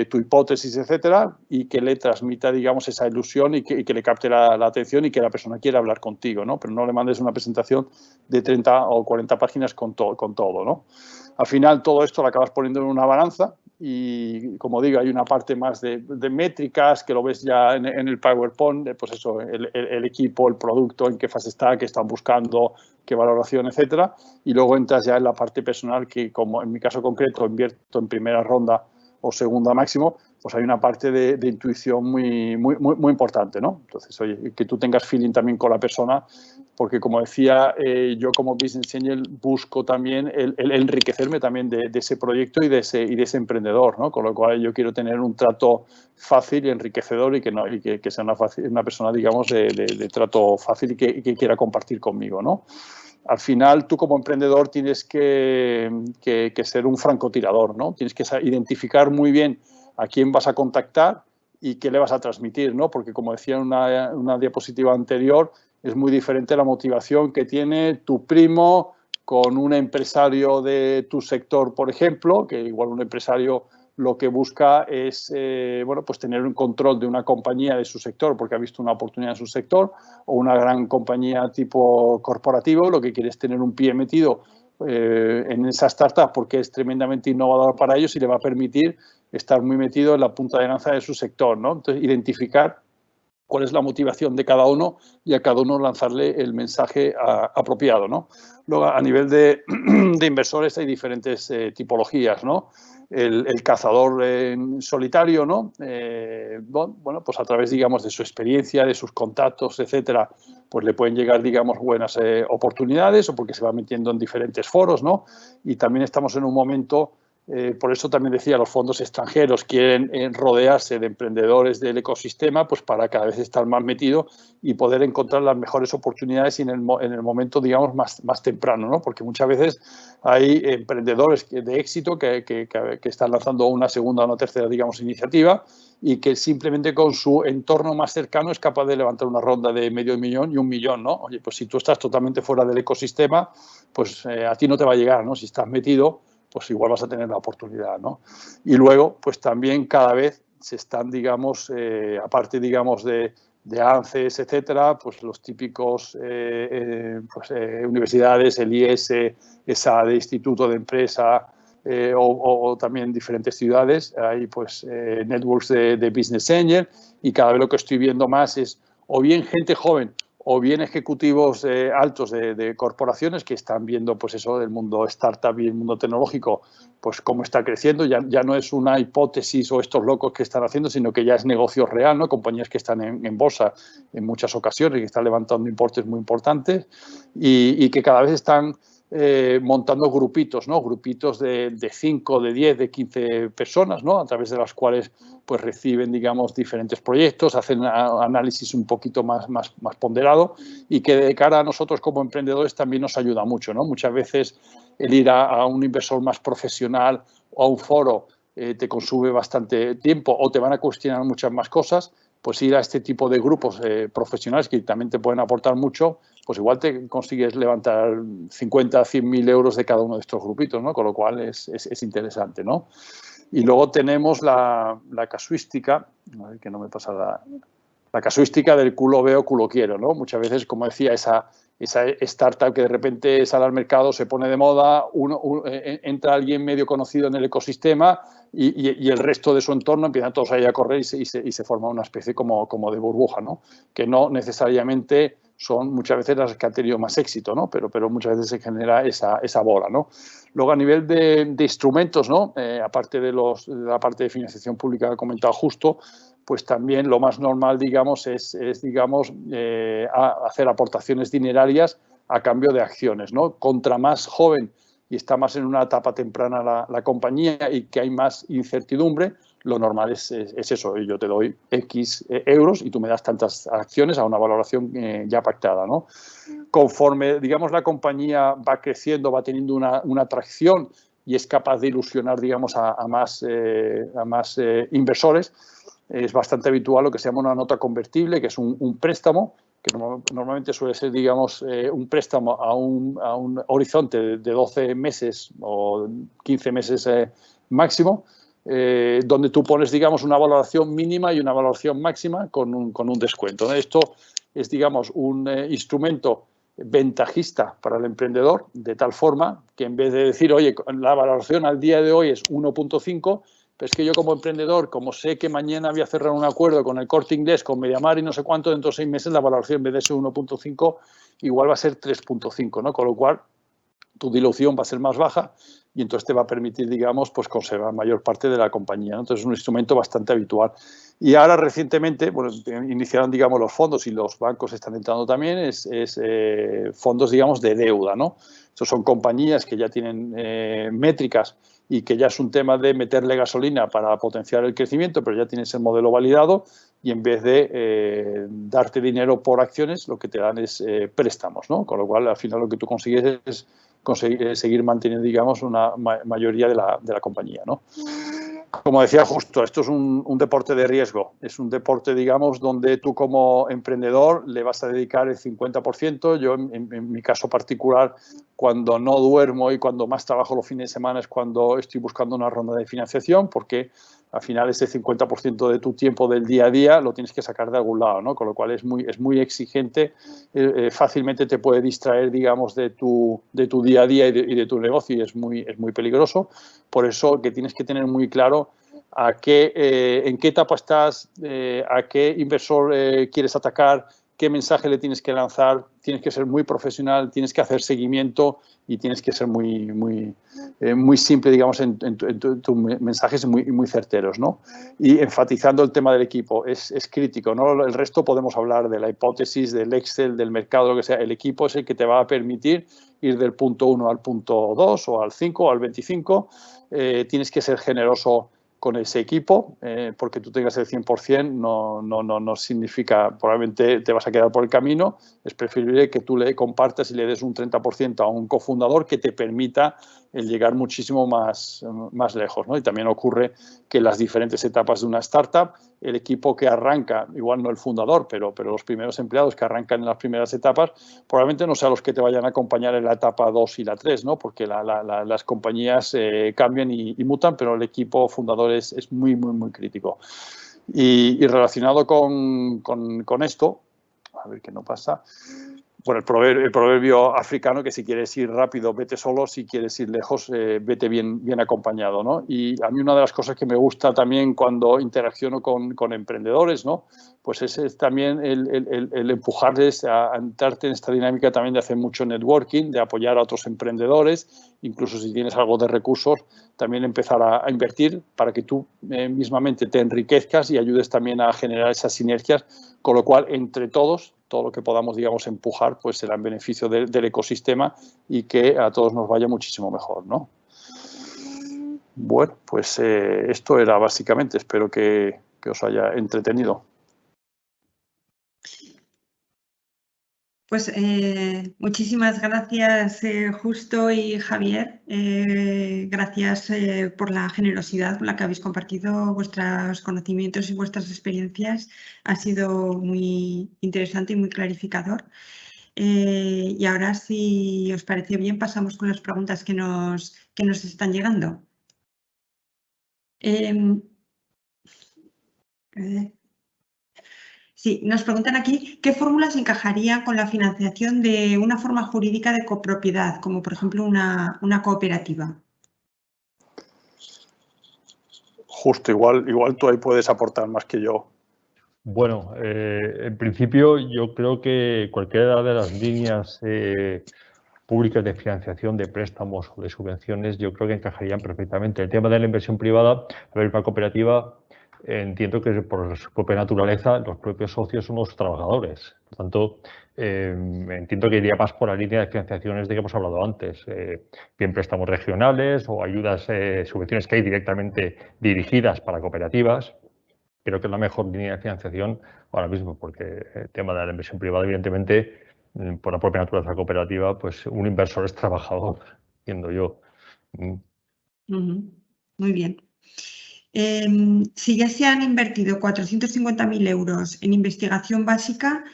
tu hipótesis, etcétera, y que le transmita, digamos, esa ilusión y que le capte la atención y que la persona quiera hablar contigo, ¿no? Pero no le mandes una presentación de 30 o 40 páginas con todo, ¿no? Al final, todo esto lo acabas poniendo en una balanza y, como digo, hay una parte más de métricas que lo ves ya en el PowerPoint, pues eso, el equipo, el producto, en qué fase está, qué están buscando, qué valoración, etcétera. Y luego entras ya en la parte personal que, como en mi caso concreto, invierto en primera ronda o segunda máximo, pues hay una parte de intuición muy importante, ¿no? Entonces, oye, que tú tengas feeling también con la persona, porque, como decía, yo como Business Angel busco también el enriquecerme también de ese proyecto y de ese emprendedor, ¿no? Con lo cual yo quiero tener un trato fácil y enriquecedor y que sea una persona, digamos, de trato fácil y que quiera compartir conmigo, ¿no? Al final, tú como emprendedor tienes que ser un francotirador, ¿no? Tienes que identificar muy bien a quién vas a contactar y qué le vas a transmitir, ¿no? Porque, como decía en una diapositiva anterior, es muy diferente la motivación que tiene tu primo con un empresario de tu sector, por ejemplo, que igual un empresario lo que busca es bueno, pues tener un control de una compañía de su sector porque ha visto una oportunidad en su sector, o una gran compañía tipo corporativo, lo que quiere es tener un pie metido en esa startup porque es tremendamente innovador para ellos y le va a permitir estar muy metido en la punta de lanza de su sector, ¿no? Entonces, identificar cuál es la motivación de cada uno y a cada uno lanzarle el mensaje apropiado, ¿no? Luego, a nivel de inversores hay diferentes tipologías, ¿no? El cazador en solitario, ¿no? Bueno, pues a través, digamos, de su experiencia, de sus contactos, etcétera, pues le pueden llegar, digamos, buenas oportunidades o porque se va metiendo en diferentes foros, ¿no? Y también estamos en un momento, por eso también decía, los fondos extranjeros quieren rodearse de emprendedores del ecosistema, pues para cada vez estar más metido y poder encontrar las mejores oportunidades en el momento, digamos, más temprano, ¿no? Porque muchas veces hay emprendedores de éxito que están lanzando una segunda o una tercera, digamos, iniciativa y que simplemente con su entorno más cercano es capaz de levantar una ronda de $500,000 y $1 millón, ¿no? Oye, pues si tú estás totalmente fuera del ecosistema, pues a ti no te va a llegar, ¿no? Si estás metido, pues igual vas a tener la oportunidad, ¿no? Y luego, pues también cada vez se están, digamos, aparte, digamos, de ANCES, etcétera, pues los típicos universidades, el IES, ESADE, Instituto de Empresa, o también diferentes ciudades, hay pues networks de Business Angel, y cada vez lo que estoy viendo más es o bien gente joven o bien ejecutivos altos de corporaciones que están viendo pues eso del mundo startup y el mundo tecnológico, pues cómo está creciendo. Ya no es una hipótesis o estos locos que están haciendo, sino que ya es negocio real, ¿no? Compañías que están en bolsa en muchas ocasiones y que están levantando importes muy importantes y que cada vez están montando grupitos, ¿no? Grupitos de 5, de 10, de 15 personas, ¿no? A través de las cuales pues reciben, digamos, diferentes proyectos, hacen análisis un poquito más ponderado y que de cara a nosotros como emprendedores también nos ayuda mucho, ¿no? Muchas veces el ir a un inversor más profesional o a un foro te consume bastante tiempo o te van a cuestionar muchas más cosas. Pues ir a este tipo de grupos profesionales que también te pueden aportar mucho, pues igual te consigues levantar 50, 100.000 euros de cada uno de estos grupitos, ¿no? Con lo cual es interesante, ¿no? Y luego tenemos la casuística, a ver que no me pasa la casuística del culo veo, culo quiero, ¿no? Muchas veces, como decía, esa startup que de repente sale al mercado, se pone de moda, entra alguien medio conocido en el ecosistema y el resto de su entorno empiezan todos ahí a correr y se forma una especie como de burbuja, ¿no? Que no necesariamente son muchas veces las que han tenido más éxito, ¿no? Pero muchas veces se genera esa bola, ¿no? Luego, a nivel de instrumentos, ¿no? Aparte de la parte de financiación pública que he comentado justo, pues también lo más normal, digamos, es digamos, hacer aportaciones dinerarias a cambio de acciones, ¿no? Contra más joven y está más en una etapa temprana la compañía y que hay más incertidumbre, lo normal es eso. Yo te doy X euros y tú me das tantas acciones a una valoración ya pactada, ¿no? Conforme, digamos, la compañía va creciendo, va teniendo una atracción y es capaz de ilusionar, digamos, a más inversores, es bastante habitual lo que se llama una nota convertible, que es un préstamo, que normalmente suele ser, digamos, un préstamo a un horizonte de 12 meses o 15 meses máximo, donde tú pones, digamos, una valoración mínima y una valoración máxima con un descuento. Esto es, digamos, un instrumento ventajista para el emprendedor, de tal forma que en vez de decir, oye, la valoración al día de hoy es 1.5, pero es que yo como emprendedor, como sé que mañana voy a cerrar un acuerdo con el Corte Inglés, con Mediamar y no sé cuánto, dentro de 6 meses la valoración en vez de ser 1.5 igual va a ser 3.5, ¿no? Con lo cual tu dilución va a ser más baja y entonces te va a permitir, digamos, pues conservar mayor parte de la compañía, ¿no? Entonces es un instrumento bastante habitual. Y ahora recientemente, bueno, iniciaron, digamos, los fondos y los bancos están entrando también, fondos, digamos, de deuda, ¿no? Estos son compañías que ya tienen métricas y que ya es un tema de meterle gasolina para potenciar el crecimiento, pero ya tienes el modelo validado y en vez de darte dinero por acciones, lo que te dan es préstamos, ¿no? Con lo cual, al final, lo que tú consigues es seguir manteniendo, digamos, una mayoría de la compañía, ¿no? Como decía justo, esto es un deporte de riesgo. Es un deporte, digamos, donde tú como emprendedor le vas a dedicar el 50%. Yo, en mi caso particular, cuando no duermo y cuando más trabajo los fines de semana es cuando estoy buscando una ronda de financiación, porque al final ese 50% de tu tiempo del día a día lo tienes que sacar de algún lado, ¿no? Con lo cual es muy exigente, fácilmente te puede distraer, digamos, de tu día a día y de tu negocio y es muy peligroso. Por eso que tienes que tener muy claro en qué etapa estás, a qué inversor quieres atacar, qué mensaje le tienes que lanzar, tienes que ser muy profesional, tienes que hacer seguimiento y tienes que ser muy simple, digamos, en tus mensajes muy certeros, ¿no? Y enfatizando el tema del equipo, es crítico, ¿no? El resto podemos hablar de la hipótesis, del Excel, del mercado, lo que sea. El equipo es el que te va a permitir ir del punto 1 al punto 2 o al 5 o al 25. Tienes que ser generoso con ese equipo, porque tú tengas el 100% no significa, probablemente te vas a quedar por el camino, es preferible que tú le compartas y le des un 30% a un cofundador que te permita el llegar muchísimo más lejos, ¿no? Y también ocurre que en las diferentes etapas de una startup, el equipo que arranca, igual no el fundador, pero los primeros empleados que arrancan en las primeras etapas, probablemente no sean los que te vayan a acompañar en la etapa 2 y la 3, ¿no? Porque las compañías cambian y mutan, pero el equipo fundador es muy crítico. Y relacionado con esto, a ver qué no pasa. Bueno, el proverbio africano que si quieres ir rápido, vete solo, si quieres ir lejos, vete bien acompañado, ¿no? Y a mí una de las cosas que me gusta también cuando interacciono con emprendedores, ¿no? Pues es también el empujarles a entrarte en esta dinámica también de hacer mucho networking, de apoyar a otros emprendedores, incluso si tienes algo de recursos, también empezar a invertir para que tú mismamente te enriquezcas y ayudes también a generar esas sinergias, con lo cual, entre todos, todo lo que podamos, digamos, empujar, pues será en beneficio del ecosistema y que a todos nos vaya muchísimo mejor, ¿no? Bueno, pues esto era básicamente, espero que os haya entretenido. Pues muchísimas gracias, Justo y Javier. Gracias por la generosidad con la que habéis compartido vuestros conocimientos y vuestras experiencias. Ha sido muy interesante y muy clarificador. Y ahora, si os parece bien, pasamos con las preguntas que nos están llegando. Sí, nos preguntan aquí qué fórmulas encajaría con la financiación de una forma jurídica de copropiedad, como por ejemplo una cooperativa. Justo, igual tú ahí puedes aportar más que yo. Bueno, en principio yo creo que cualquiera de las líneas públicas de financiación, de préstamos o de subvenciones, yo creo que encajarían perfectamente. El tema de la inversión privada, a ver, una cooperativa, entiendo que por su propia naturaleza los propios socios son los trabajadores. Por tanto, entiendo que iría más por la línea de financiaciones de que hemos hablado antes, bien préstamos regionales o ayudas, subvenciones que hay directamente dirigidas para cooperativas. Creo que es la mejor línea de financiación ahora mismo, porque el tema de la inversión privada, evidentemente, por la propia naturaleza cooperativa, pues un inversor es trabajador, entiendo yo. Muy bien. Si ya se han invertido 450.000 euros en investigación básica,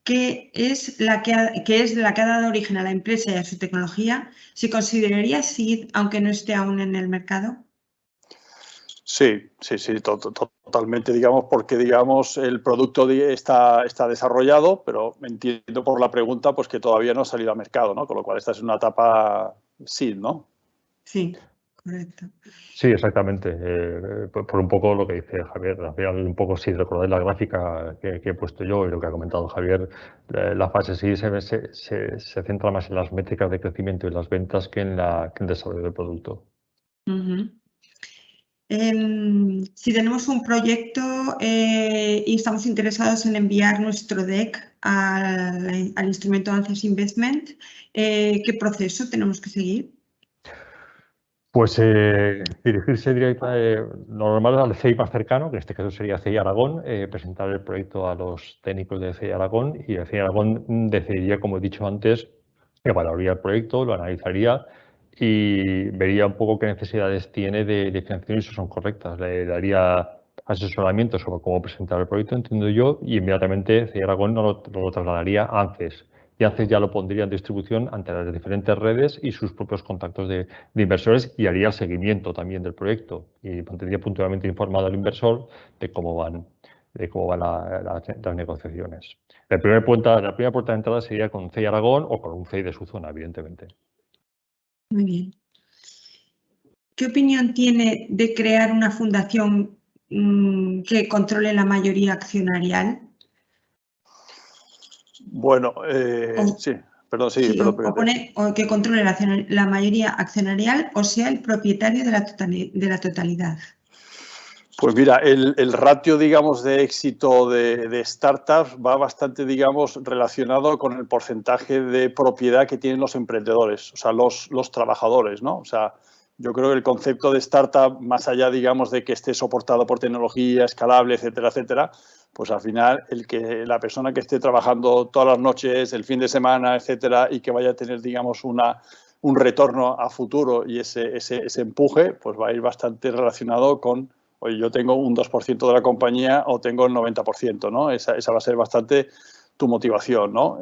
¿qué es la que ha dado origen a la empresa y a su tecnología? ¿Se consideraría SID aunque no esté aún en el mercado? Sí, totalmente, digamos, porque, digamos, el producto está desarrollado, pero entiendo por la pregunta, pues que todavía no ha salido al mercado, ¿no? Con lo cual esta es una etapa SID, ¿no? Sí, correcto. Sí, exactamente. Por un poco lo que dice Javier, al final un poco si recordáis la gráfica que he puesto yo y lo que ha comentado Javier, la fase SID se centra más en las métricas de crecimiento y las ventas que en el desarrollo del producto. Si tenemos un proyecto y estamos interesados en enviar nuestro DEC al instrumento ANCES Investment, ¿qué proceso tenemos que seguir? Pues dirigirse normal al CEI más cercano, que en este caso sería CEI Aragón, presentar el proyecto a los técnicos de CEI Aragón y el CEI Aragón decidiría, como he dicho antes, evaluaría el proyecto, lo analizaría y vería un poco qué necesidades tiene de financiación y si son correctas. Le daría asesoramiento sobre cómo presentar el proyecto, entiendo yo, y inmediatamente CEI Aragón lo trasladaría a ANCES. Y ANCES ya lo pondría en distribución ante las diferentes redes y sus propios contactos de inversores y haría el seguimiento también del proyecto y mantendría puntualmente informado al inversor de cómo van las negociaciones. La primera puerta de entrada sería con CEI Aragón o con un CEI de su zona, evidentemente. Muy bien. ¿Qué opinión tiene de crear una fundación que controle la mayoría accionarial? Bueno, sí, perdón, sí. O que controle la mayoría accionarial o sea el propietario de la totalidad. Pues mira, el ratio, digamos, de éxito de startups va bastante, digamos, relacionado con el porcentaje de propiedad que tienen los emprendedores, o sea, los trabajadores, ¿no? O sea, yo creo que el concepto de startup, más allá, digamos, de que esté soportado por tecnología, escalable, etcétera, etcétera, pues al final la persona que esté trabajando todas las noches, el fin de semana, etcétera, y que vaya a tener, digamos, un retorno a futuro y ese empuje, pues va a ir bastante relacionado con, oye, yo tengo un 2% de la compañía o tengo el 90%, ¿no? Esa va a ser bastante tu motivación, ¿no?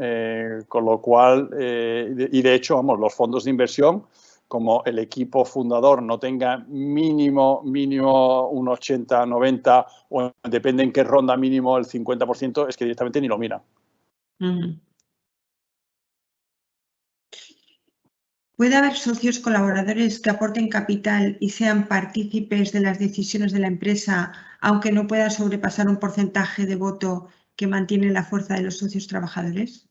Con lo cual, y de hecho, vamos, los fondos de inversión, como el equipo fundador no tenga mínimo un 80, 90 o depende en qué ronda mínimo el 50%, es que directamente ni lo miran. ¿Puede haber socios colaboradores que aporten capital y sean partícipes de las decisiones de la empresa, aunque no pueda sobrepasar un porcentaje de voto que mantiene la fuerza de los socios trabajadores?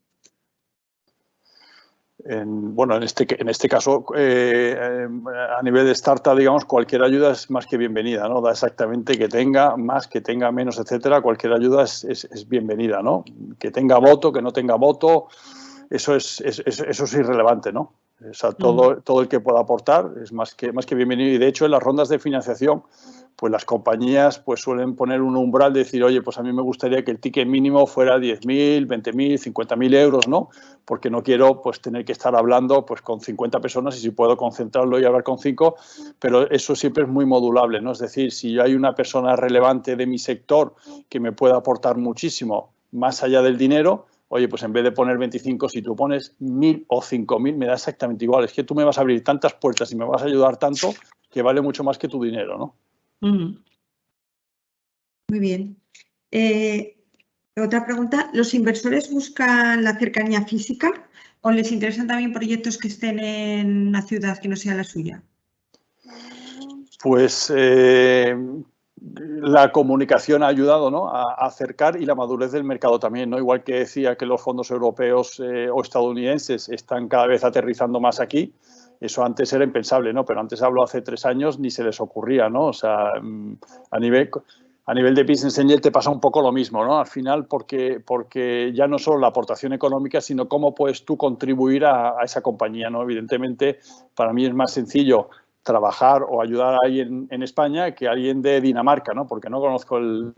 Bueno, en este caso, a nivel de startup, digamos, cualquier ayuda es más que bienvenida, ¿no? Da exactamente que tenga más, que tenga menos, etcétera. Cualquier ayuda es bienvenida, ¿no? Que tenga voto, que no tenga voto, eso es irrelevante, ¿no? O sea, todo el que pueda aportar es más que bienvenido. Y de hecho, en las rondas de financiación, pues las compañías pues suelen poner un umbral de decir, oye, pues a mí me gustaría que el ticket mínimo fuera 10.000, 20.000, 50.000 euros, ¿no? Porque no quiero pues tener que estar hablando pues con 50 personas y si puedo concentrarlo y hablar con 5, pero eso siempre es muy modulable, ¿no? Es decir, si hay una persona relevante de mi sector que me pueda aportar muchísimo más allá del dinero, oye, pues en vez de poner 25, si tú pones 1.000 o 5.000, me da exactamente igual. Es que tú me vas a abrir tantas puertas y me vas a ayudar tanto que vale mucho más que tu dinero, ¿no? Muy bien. Otra pregunta, ¿los inversores buscan la cercanía física o les interesan también proyectos que estén en una ciudad que no sea la suya? Pues la comunicación ha ayudado, ¿no?, a acercar, y la madurez del mercado también, ¿no? Igual que decía que los fondos europeos o estadounidenses están cada vez aterrizando más aquí, eso antes era impensable, ¿no? Pero antes hablo hace 3 años, ni se les ocurría, ¿no? O sea, a nivel de Business Angel te pasa un poco lo mismo, ¿no? Al final, porque ya no solo la aportación económica, sino cómo puedes tú contribuir a esa compañía, ¿no? Evidentemente, para mí es más sencillo trabajar o ayudar a alguien en España que a alguien de Dinamarca, ¿no? Porque no conozco el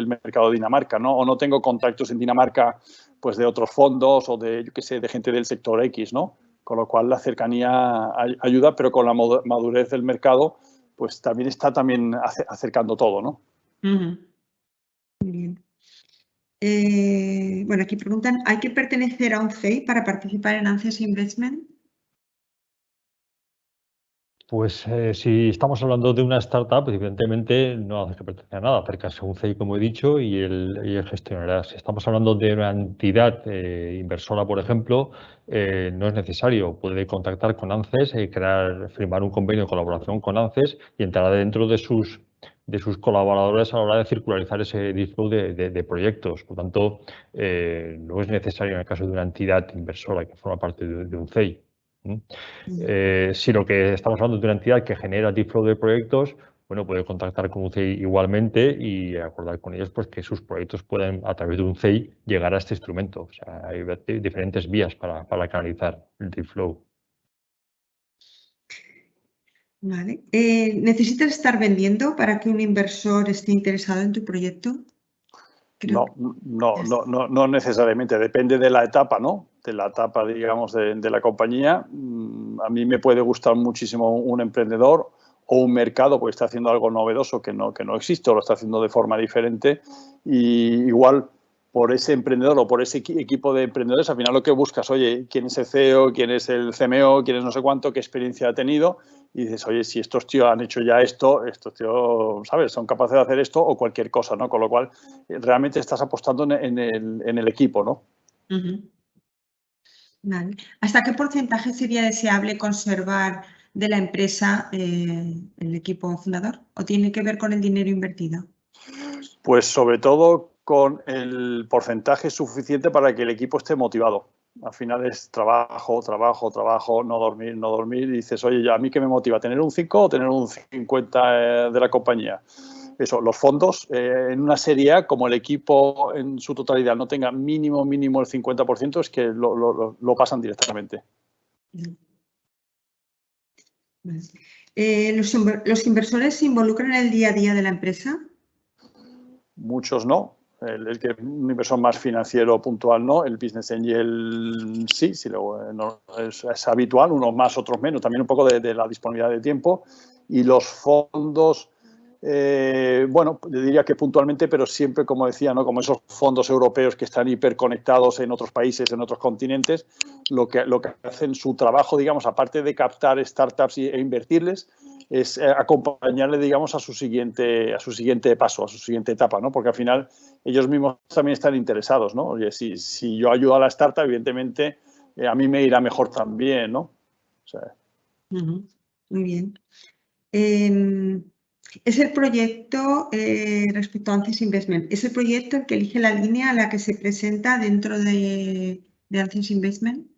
mercado de Dinamarca, ¿no? O no tengo contactos en Dinamarca, pues, de otros fondos o de, yo qué sé, de gente del sector X, ¿no? Con lo cual la cercanía ayuda, pero con la madurez del mercado, pues también está acercando todo, ¿no? Muy bien. Bueno, aquí preguntan, ¿hay que pertenecer a un CEI para participar en Ances Investment? Pues si estamos hablando de una startup, evidentemente no hace que pertenezca a nada, acercarse a un CEI, como he dicho, y él gestionará. Si estamos hablando de una entidad inversora, por ejemplo, no es necesario. Puede contactar con ANCES, firmar un convenio de colaboración con ANCES y entrar dentro de sus colaboradores a la hora de circularizar ese deal flow de proyectos. Por tanto, no es necesario en el caso de una entidad inversora que forma parte de un CEI. Sino que estamos hablando de una entidad que genera deal flow de proyectos, bueno, puede contactar con un CEI igualmente y acordar con ellos, pues, que sus proyectos pueden, a través de un CEI, llegar a este instrumento. O sea, hay diferentes vías para canalizar el deal flow. Vale. ¿Necesitas estar vendiendo para que un inversor esté interesado en tu proyecto? No necesariamente. Depende de la etapa, ¿no? De la etapa, digamos, de la compañía. A mí me puede gustar muchísimo un emprendedor o un mercado, porque está haciendo algo novedoso que no existe o lo está haciendo de forma diferente. Y igual, por ese emprendedor o por ese equipo de emprendedores, al final lo que buscas, oye, ¿quién es el CEO? ¿Quién es el CMO? ¿Quién es no sé cuánto? ¿Qué experiencia ha tenido? Y dices, oye, si estos tíos han hecho ya esto, estos tíos, ¿sabes?, son capaces de hacer esto o cualquier cosa, ¿no? Con lo cual, realmente estás apostando en el equipo, ¿no? Vale. ¿Hasta qué porcentaje sería deseable conservar de la empresa el equipo fundador? ¿O tiene que ver con el dinero invertido? Pues sobre todo con el porcentaje suficiente para que el equipo esté motivado. Al final es trabajo, no dormir. Y dices, oye, ¿a mí qué me motiva? ¿Tener un 5 o tener un 50 de la compañía? Eso, los fondos en una serie A, como el equipo en su totalidad no tenga mínimo el 50%, es que lo pasan directamente. ¿Los inversores se involucran en el día a día de la empresa? Muchos no. El que un inversor más financiero puntual no, el Business Angel sí, no, es habitual, unos más, otros menos, también un poco de la disponibilidad de tiempo. Y los fondos, bueno, yo diría que puntualmente, pero siempre, como decía, ¿no?, como esos fondos europeos que están hiperconectados en otros países, en otros continentes, lo que hacen su trabajo, digamos, aparte de captar startups e invertirles, es acompañarle, digamos, a su siguiente paso, a su siguiente etapa, ¿no? Porque al final ellos mismos también están interesados, ¿no? Oye, si yo ayudo a la startup, evidentemente a mí me irá mejor también, ¿no? O sea, muy bien. Es el proyecto, respecto a Ances Investment, ¿es el proyecto el que elige la línea a la que se presenta dentro de Ances Investment?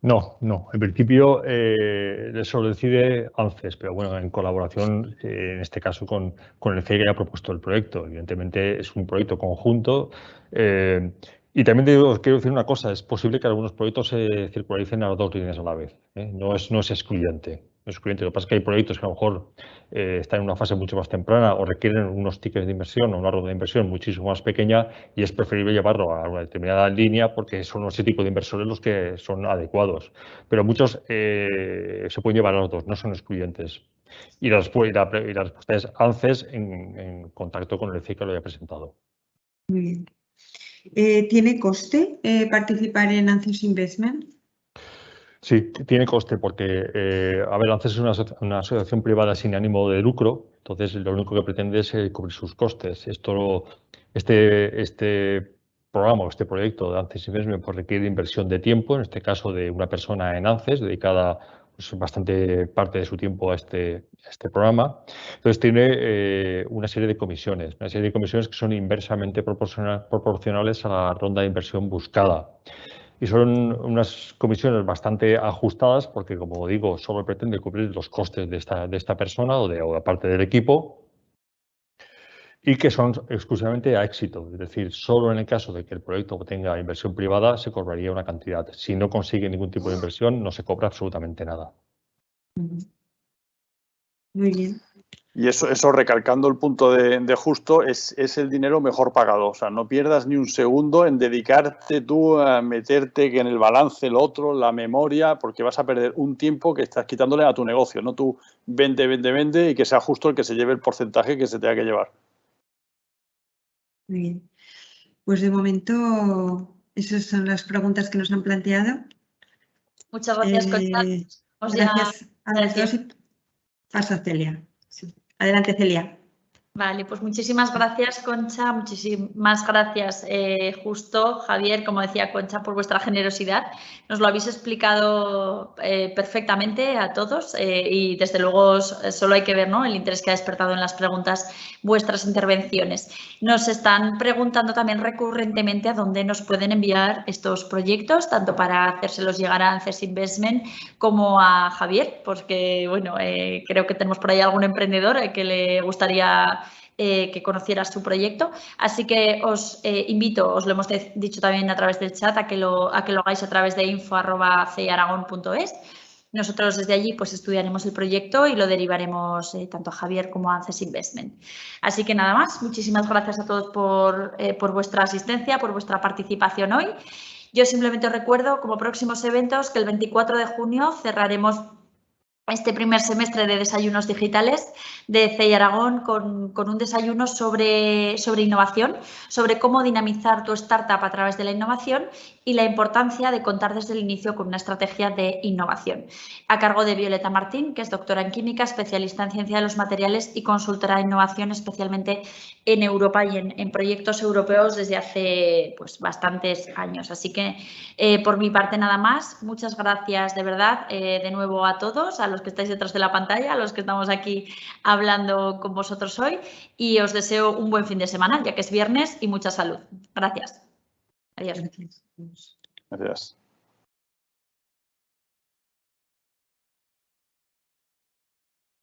No. En principio eso lo decide ANCES, pero bueno, en colaboración, en este caso, con el CEI que ha propuesto el proyecto. Evidentemente es un proyecto conjunto. Y también os quiero decir una cosa, es posible que algunos proyectos se circulalicen a las 2 líneas a la vez. No es excluyente. Lo que pasa es que hay proyectos que a lo mejor están en una fase mucho más temprana o requieren unos tickets de inversión o una ronda de inversión muchísimo más pequeña y es preferible llevarlo a una determinada línea porque son ese tipo de inversores los que son adecuados. Pero muchos se pueden llevar a los dos, no son excluyentes. Y la respuesta es ANCES en contacto con el CEI que lo haya presentado. Muy bien. ¿Tiene coste participar en Ances Investment? Sí, tiene coste porque, a ver, ANCES es una asociación privada sin ánimo de lucro, entonces lo único que pretende es cubrir sus costes. Este programa o este proyecto de ANCES Investment pues requiere inversión de tiempo, en este caso de una persona en ANCES dedicada pues, bastante parte de su tiempo a este programa. Entonces tiene una serie de comisiones que son inversamente proporcionales a la ronda de inversión buscada. Y son unas comisiones bastante ajustadas porque, como digo, solo pretende cubrir los costes de esta persona o de parte del equipo, y que son exclusivamente a éxito. Es decir, solo en el caso de que el proyecto tenga inversión privada se cobraría una cantidad. Si no consigue ningún tipo de inversión, no se cobra absolutamente nada. Muy bien. Y eso recalcando el punto de Justo, es el dinero mejor pagado. O sea, no pierdas ni un segundo en dedicarte tú a meterte que en el balance, el otro, la memoria, porque vas a perder un tiempo que estás quitándole a tu negocio. No tú vende y que sea Justo el que se lleve el porcentaje que se tenga que llevar. Muy bien. Pues de momento esas son las preguntas que nos han planteado. Muchas gracias, Concha. Gracias a los dos y paso a Celia. Sí. Adelante, Celia. Vale, pues muchísimas gracias, Concha, muchísimas gracias, Justo, Javier, como decía Concha, por vuestra generosidad. Nos lo habéis explicado perfectamente a todos y desde luego solo hay que ver, ¿no?, el interés que ha despertado en las preguntas vuestras intervenciones. Nos están preguntando también recurrentemente a dónde nos pueden enviar estos proyectos, tanto para hacérselos llegar a ANCES Investment como a Javier, porque bueno, creo que tenemos por ahí algún emprendedor que le gustaría que conociera su proyecto. Así que os invito, os lo hemos dicho también a través del chat, a que lo hagáis a través de info@ceiaragon.es. Nosotros desde allí pues estudiaremos el proyecto y lo derivaremos tanto a Javier como a ANCES Investment. Así que nada más, muchísimas gracias a todos por vuestra asistencia, por vuestra participación hoy. Yo simplemente os recuerdo como próximos eventos que el 24 de junio cerraremos este primer semestre de desayunos digitales de CEI Aragón con un desayuno sobre innovación, sobre cómo dinamizar tu startup a través de la innovación y la importancia de contar desde el inicio con una estrategia de innovación. A cargo de Violeta Martín, que es doctora en química, especialista en ciencia de los materiales y consultora de innovación, especialmente en Europa y en proyectos europeos desde hace pues, bastantes años. Así que, por mi parte, nada más. Muchas gracias de verdad de nuevo a todos, a los que estáis detrás de la pantalla, a los que estamos aquí hablando con vosotros hoy y os deseo un buen fin de semana, ya que es viernes, y mucha salud. Gracias. Adiós. Gracias.